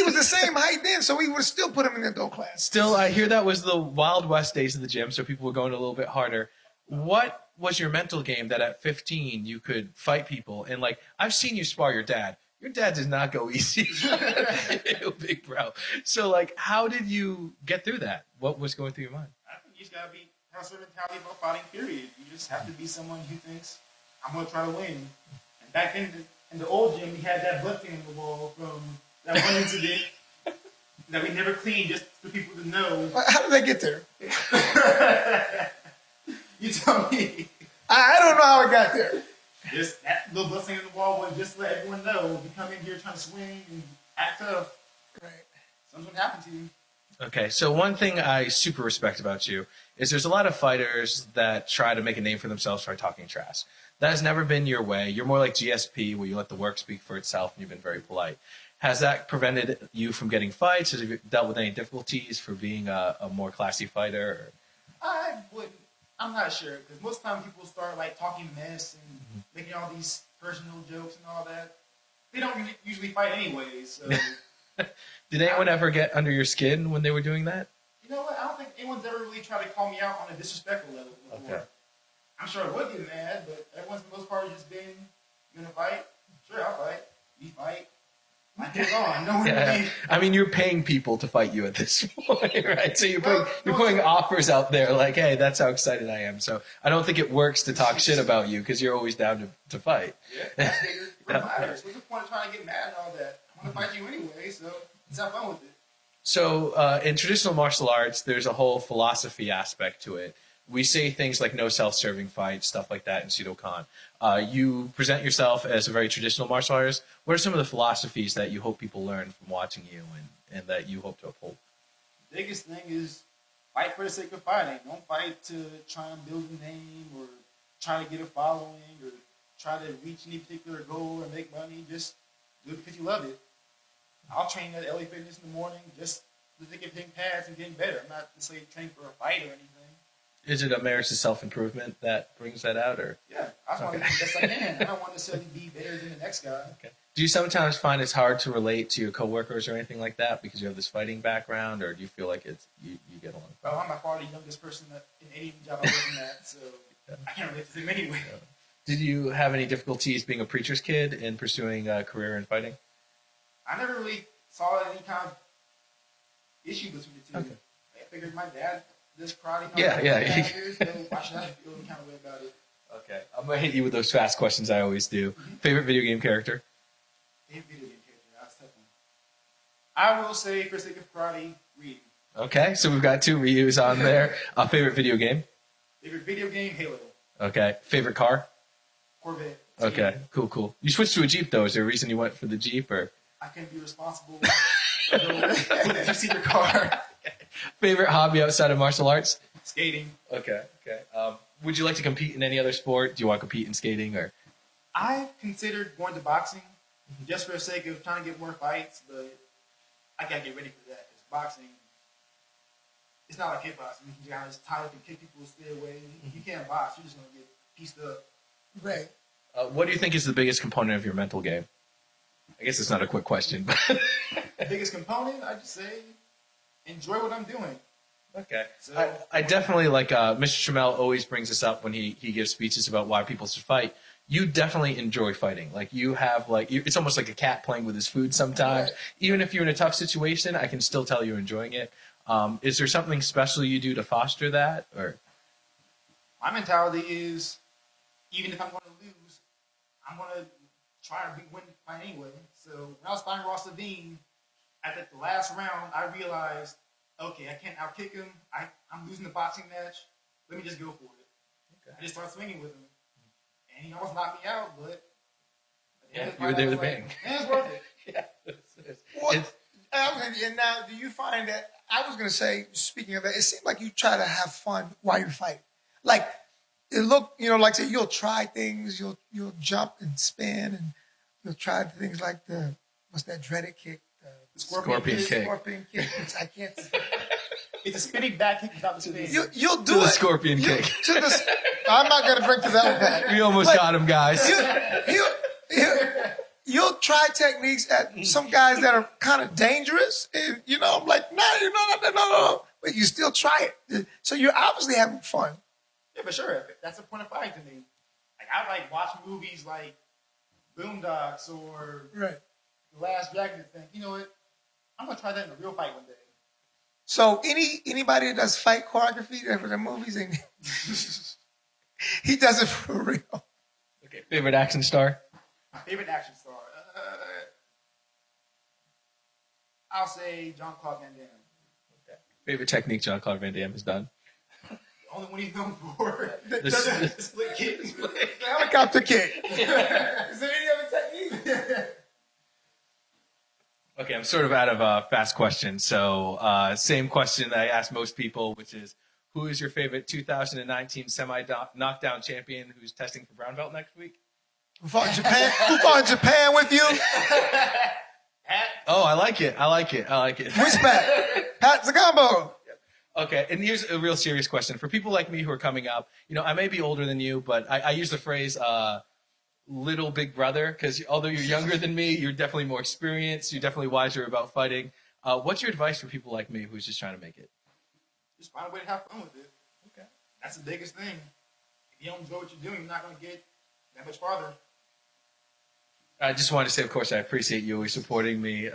was the same height then, so we would still put him in the adult class. Still, I hear that was the Wild West days of the gym, so people were going a little bit harder. What was your mental game that at 15 you could fight people? And I've seen you spar your dad. Your dad does not go easy. Big bro. So how did you get through that? What was going through your mind? I think you just gotta be have a certain mentality about fighting, period. You just have to be someone who thinks, I'm going to try to win. And back then, in the old gym, we had that blood stain on the wall from that one incident that we never cleaned just for people to know. How did they get there? You tell me. I don't know how it got there. Just that little blood stain on the wall was just to let everyone know. We come in here trying to swing and act tough. Right. Something happened to you. Okay, so one thing I super respect about you is there's a lot of fighters that try to make a name for themselves by talking trash. That has never been your way. You're more like GSP, where you let the work speak for itself, and you've been very polite. Has that prevented you from getting fights? Have you dealt with any difficulties for being a more classy fighter? I wouldn't. I'm not sure, because most times people start like talking mess and making all these personal jokes and all that. They don't usually fight anyways. So. Did anyone ever get under your skin when they were doing that? You know what? I don't think anyone's ever really tried to call me out on a disrespectful level before. Okay. I'm sure I would get mad, but everyone's for the most part just been, you gonna fight? Sure, I'll fight. You fight. I get on. No one Yeah. I mean, you're paying people to fight you at this point, right? So you're putting offers out there like, hey, that's how excited I am. So I don't think it works to talk shit about you because you're always down to fight. Yeah, that's bigger. What's the point of trying to get mad and all that? I want to fight you anyway, so let's have fun with it. So in traditional martial arts, there's a whole philosophy aspect to it. We say things like no self-serving fights, stuff like that in Shidokan. You present yourself as a very traditional martial artist. What are some of the philosophies that you hope people learn from watching you and that you hope to uphold? The biggest thing is fight for the sake of fighting. Don't fight to try and build a name or try to get a following or try to reach any particular goal or make money. Just do it because you love it. I'll train at LA Fitness in the morning just to get getting pads and getting better. I'm not necessarily training for a fight or anything. Is it a marriage to self-improvement that brings that out, or? Yeah, I just want to do the best I can. I don't want to necessarily be better than the next guy. Okay. Do you sometimes find it's hard to relate to your coworkers or anything like that because you have this fighting background, or do you feel like you get along? Well, I'm by far the youngest person in any job I'm working at, so I can't relate to them anyway. Yeah. Did you have any difficulties being a preacher's kid in pursuing a career in fighting? I never really saw any kind of issue between the two. Okay. I figured my dad does karate. Yeah. So why should I feel any kind of way about it? Okay. I'm going to hit you with those fast questions I always do. Mm-hmm. Favorite video game character? Favorite video game character? That's a tough one. I will say, for the sake of karate, Ryu. Okay, so we've got two Ryus on there. Favorite video game? Favorite video game, Halo. Okay. Favorite car? Corvette. Okay, cool. You switched to a Jeep, though. Is there a reason you went for the Jeep, or? I can't be responsible. If you see your car. Favorite hobby outside of martial arts? Skating. Okay. Would you like to compete in any other sport? Do you want to compete in skating, or? I considered going to boxing just for the sake of trying to get more fights, but I gotta get ready for that because boxing, it's not like kickboxing. You can just tie up and kick people and stay away. If you can't box, you're just gonna get pieced up. Right. What do you think is the biggest component of your mental game? I guess it's not a quick question, but the biggest component, I'd just say, enjoy what I'm doing. Okay. So, I definitely like Mr. Trammell always brings this up when he gives speeches about why people should fight. You definitely enjoy fighting. Like you have it's almost like a cat playing with his food sometimes. Right. Even if you're in a tough situation, I can still tell you're enjoying it. Is there something special you do to foster that, or? My mentality is, even if I'm going to lose, I'm going to try to win the fight anyway. So when I was fighting Ross Levine, at the last round, I realized, okay, I can't outkick him. I'm losing the boxing match. Let me just go for it. Okay. I just started swinging with him. And he almost knocked me out, but... Yeah, you were there to bang. It's worth it. Yeah. And now, do you find that, I was going to say, speaking of that, it seems like you try to have fun while you're fighting. Like, it look, like say, you'll try things, you'll jump and spin, and you'll try things like what's that dreaded kick? The scorpion kick. Scorpion kick. I can't. It's a spinning back kick without the spin. You'll do the scorpion kick. I'm not going to bring to that one back. We almost got him, guys. You'll try techniques at some guys that are kind of dangerous, and I'm like, no. But you still try it. So you're obviously having fun. Yeah, for sure. That's the point of fighting to me. Like I watch movies like Boondocks or right. The Last Dragon thing. You know what? I'm gonna try that in a real fight one day. So anybody that does fight choreography for the movies, and he does it for real. Okay. Favorite action star? My favorite action star. I'll say Jean-Claude Van Damme. Okay. Favorite technique Jean-Claude Van Damme has done? The only one he's known for. The Split kick. The helicopter kick. Is there any other technique? Okay, I'm sort of out of fast questions. So same question that I ask most people, which is, who is your favorite 2019 semi-knockdown champion who's testing for brown belt next week? Who fought in Japan? Who fought in Japan with you? Oh, I like it. Which Pat? Pat Zagambo. Okay, and here's a real serious question. For people like me who are coming up, I may be older than you, but I use the phrase little big brother, because although you're younger than me, you're definitely more experienced, you're definitely wiser about fighting. What's your advice for people like me who's just trying to make it? Just find a way to have fun with it. Okay. That's the biggest thing. If you don't enjoy what you're doing, you're not going to get that much farther. I just wanted to say, of course, I appreciate you always supporting me.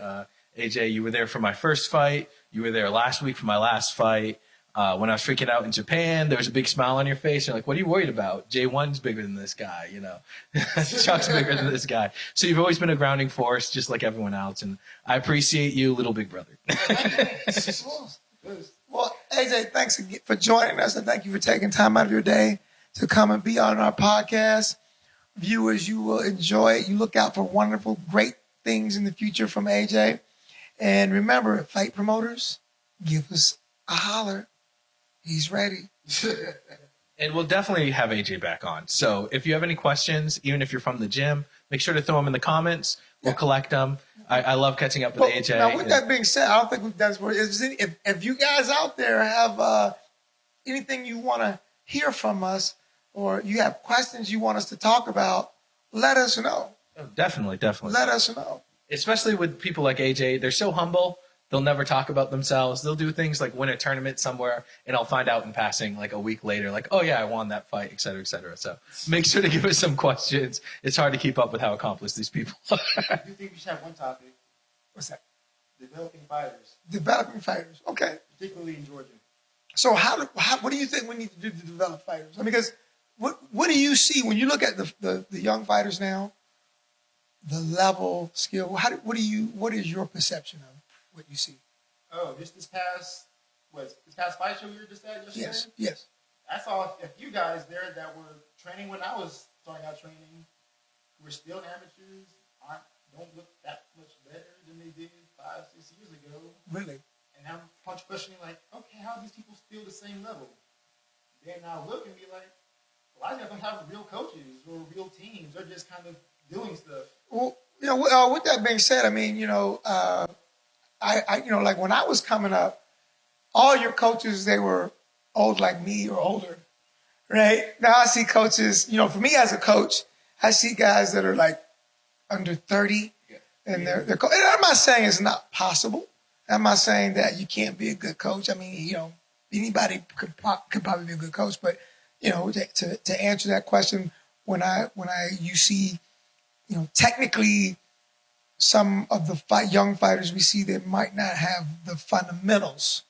AJ, you were there for my first fight. You were there last week for my last fight. When I was freaking out in Japan, there was a big smile on your face. You're like, what are you worried about? J1's bigger than this guy, Chuck's bigger than this guy. So you've always been a grounding force, just like everyone else. And I appreciate you, little big brother. Well, AJ, thanks again for joining us, and thank you for taking time out of your day to come and be on our podcast. Viewers, you will enjoy it. You look out for wonderful, great things in the future from AJ. And remember, fight promoters, give us a holler. He's ready. And we'll definitely have AJ back on. So if you have any questions, even if you're from the gym, make sure to throw them in the comments. We'll collect them. I love catching up with AJ. Now, with that being said, I don't think we've done this before. If you guys out there have anything you want to hear from us, or you have questions you want us to talk about, let us know. Oh, definitely. Let us know. Especially with people like AJ, they're so humble. They'll never talk about themselves. They'll do things like win a tournament somewhere, and I'll find out in passing like a week later, like, oh yeah, I won that fight, et cetera, et cetera. So make sure to give us some questions. It's hard to keep up with how accomplished these people are. I do think we should have one topic. What's that? Developing fighters. Developing fighters. Okay. Particularly in Georgia. So what do you think we need to do to develop fighters? I mean, because what do you see when you look at the young fighters now? The level, skill. What is your perception of what you see? Oh, this past fight show we were just at yesterday? Yes. I saw a few guys there that were training when I was starting out training. We're still amateurs. Don't look that much better than they did 5-6 years ago. Really? And I'm questioning, like, okay, how are these people still the same level? Then I'll look and be like, a lot of them don't have real coaches or real teams. They're just kind of doing stuff. Well, with that being said, I mean, I like when I was coming up, all your coaches, they were old like me or older, right? Now I see coaches, for me as a coach, I see guys that are like under 30, and they're and I'm not saying it's not possible. I'm not saying that you can't be a good coach. I mean, anybody could probably be a good coach, but to answer that question, you see, technically, some of the young fighters we see that might not have the fundamentals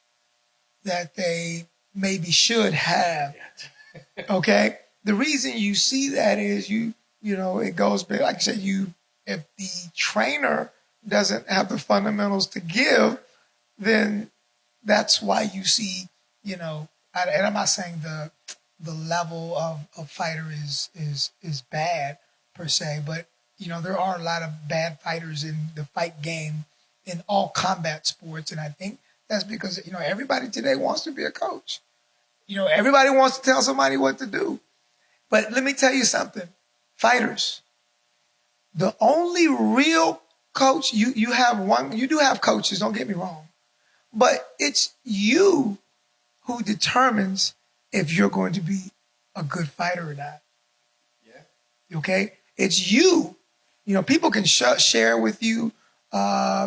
that they maybe should have. Okay, the reason you see that is it goes back, like I said, if the trainer doesn't have the fundamentals to give, then that's why you see, and I'm not saying the level of fighter is bad per se, but there are a lot of bad fighters in the fight game in all combat sports, and I think that's because everybody today wants to be a coach. Everybody wants to tell somebody what to do. But let me tell you something, fighters. The only real coach you do have coaches. Don't get me wrong, but it's you who determines if you're going to be a good fighter or not. Yeah. Okay? It's you. People can share with you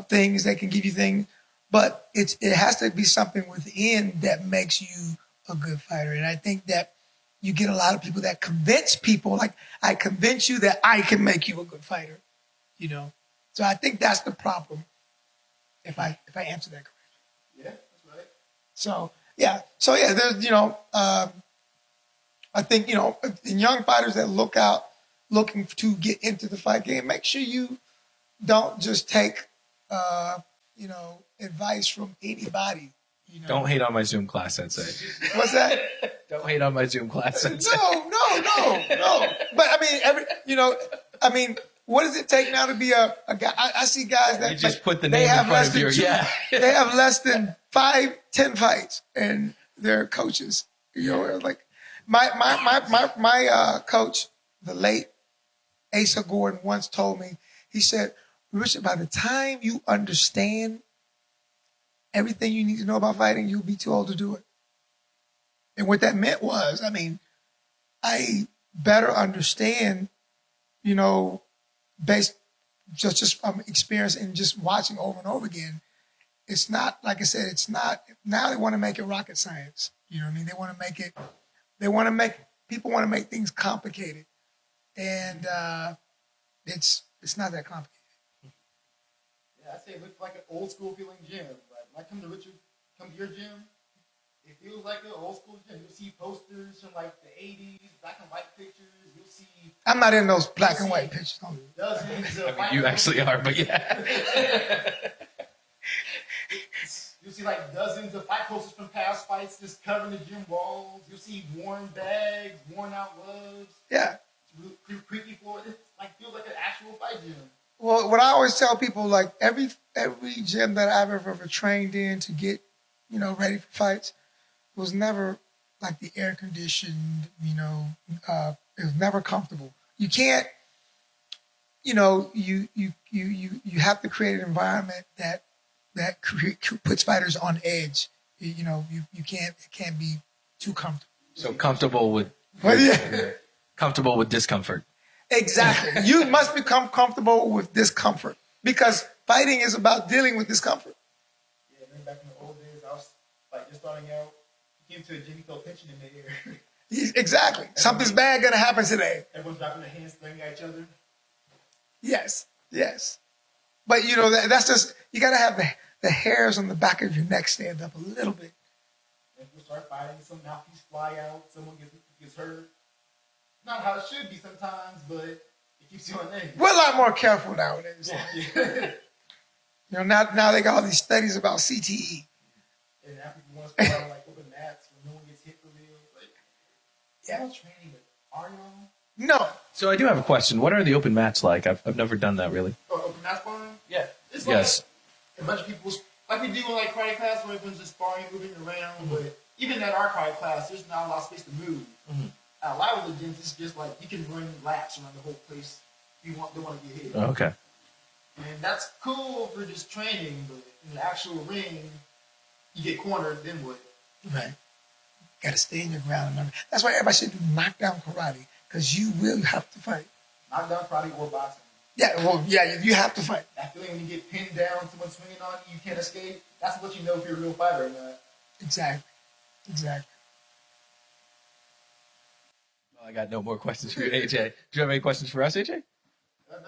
things. They can give you things, but it has to be something within that makes you a good fighter. And I think that you get a lot of people that convince people, like, I convince you that I can make you a good fighter. So I think that's the problem. If I answer that correctly. Yeah, that's right. So yeah, there's I think in young fighters that looking to get into the fight game, make sure you don't just take advice from anybody. Don't hate on my Zoom class, Sensei. What's that? Don't hate on my Zoom class, Sensei. No. But I mean, what does it take now to be a guy? I see guys that You just put the name in front of your, they have less than 5-10 fights and they're coaches. Like my coach, the late Asa Gordon, once told me, he said, Richard, by the time you understand everything you need to know about fighting, you'll be too old to do it. And what that meant was, I better understand, based just from experience and just watching over and over again. It's not, like I said, now they want to make it rocket science. You know what I mean? People want to make things complicated. And it's not that complicated. Yeah, I say it looks like an old school feeling gym. But when I come to your gym, it feels like an old school gym. You'll see posters from like the 80s, black and white pictures. You'll see. I'm not in those black and white pictures. Dozens of You actually are, but yeah. You'll see like dozens of fight posters from past fights just covering the gym walls. You'll see worn bags, worn out gloves. Yeah. Creaky floor. It feels like an actual fight gym. Well, what I always tell people, like every gym that I've ever trained in to get, ready for fights was never like the air conditioned, it was never comfortable. You can't, you have to create an environment that puts fighters on edge. You can't be too comfortable. So comfortable with comfortable with discomfort. Exactly. You must become comfortable with discomfort because fighting is about dealing with discomfort. Yeah, I remember back in the old days, I was just starting out. You came to a gym, you felt tension in the air. Exactly. Something's bad gonna happen today. Everyone's dropping their hands, staring at each other. Yes. But that's just, you gotta have the hairs on the back of your neck stand up a little bit. And people start fighting, some mouthpiece fly out, someone gets hurt. Not how it should be sometimes, but it keeps you on edge. We're a lot more careful nowadays. Yeah. Now they got all these studies about CTE. And now people want to spot on open mats when no one gets hit for real. Y'all training with Arnold? No. So I do have a question. What are the open mats like? I've never done that really. Oh, open mat sparring? Yeah. It's yes. A bunch of people, like we do in karate class where everyone's just sparring, moving around. But even at our karate class, there's not a lot of space to move. Mm-hmm. A lot of the gyms, it's just you can run laps around the whole place. You don't want to get hit. Okay. And that's cool for just training, but in the actual ring, you get cornered, then what? Right. Got to stay in your ground. That's why everybody should do knockdown karate, because you will have to fight. Knockdown karate or boxing. Yeah, you have to fight. That feeling when you get pinned down, someone's swinging on you, you can't escape. That's what you know if you're a real fighter or not. Exactly. Well, I got no more questions for you, AJ. Do you have any questions for us, AJ? Nothing.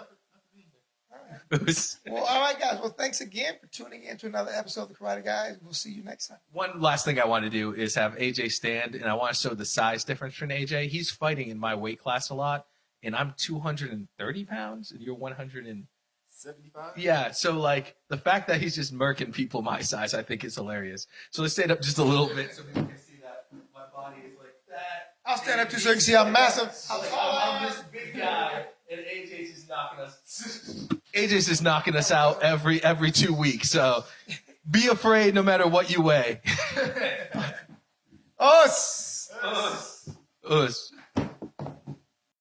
All right. Well, all right, guys. Well, thanks again for tuning in to another episode of The Karate Guys. We'll see you next time. One last thing I want to do is have AJ stand, and I want to show the size difference from AJ. He's fighting in my weight class a lot, and I'm 230 pounds, and you're 175. Yeah, so the fact that he's just murking people my size, I think is hilarious. So let's stand up just a little bit so people can see that my body is like that. I'll stand up too so you can see how massive. I'm this big guy, and AJ's just knocking us out every 2 weeks. So be afraid no matter what you weigh. Us. Us.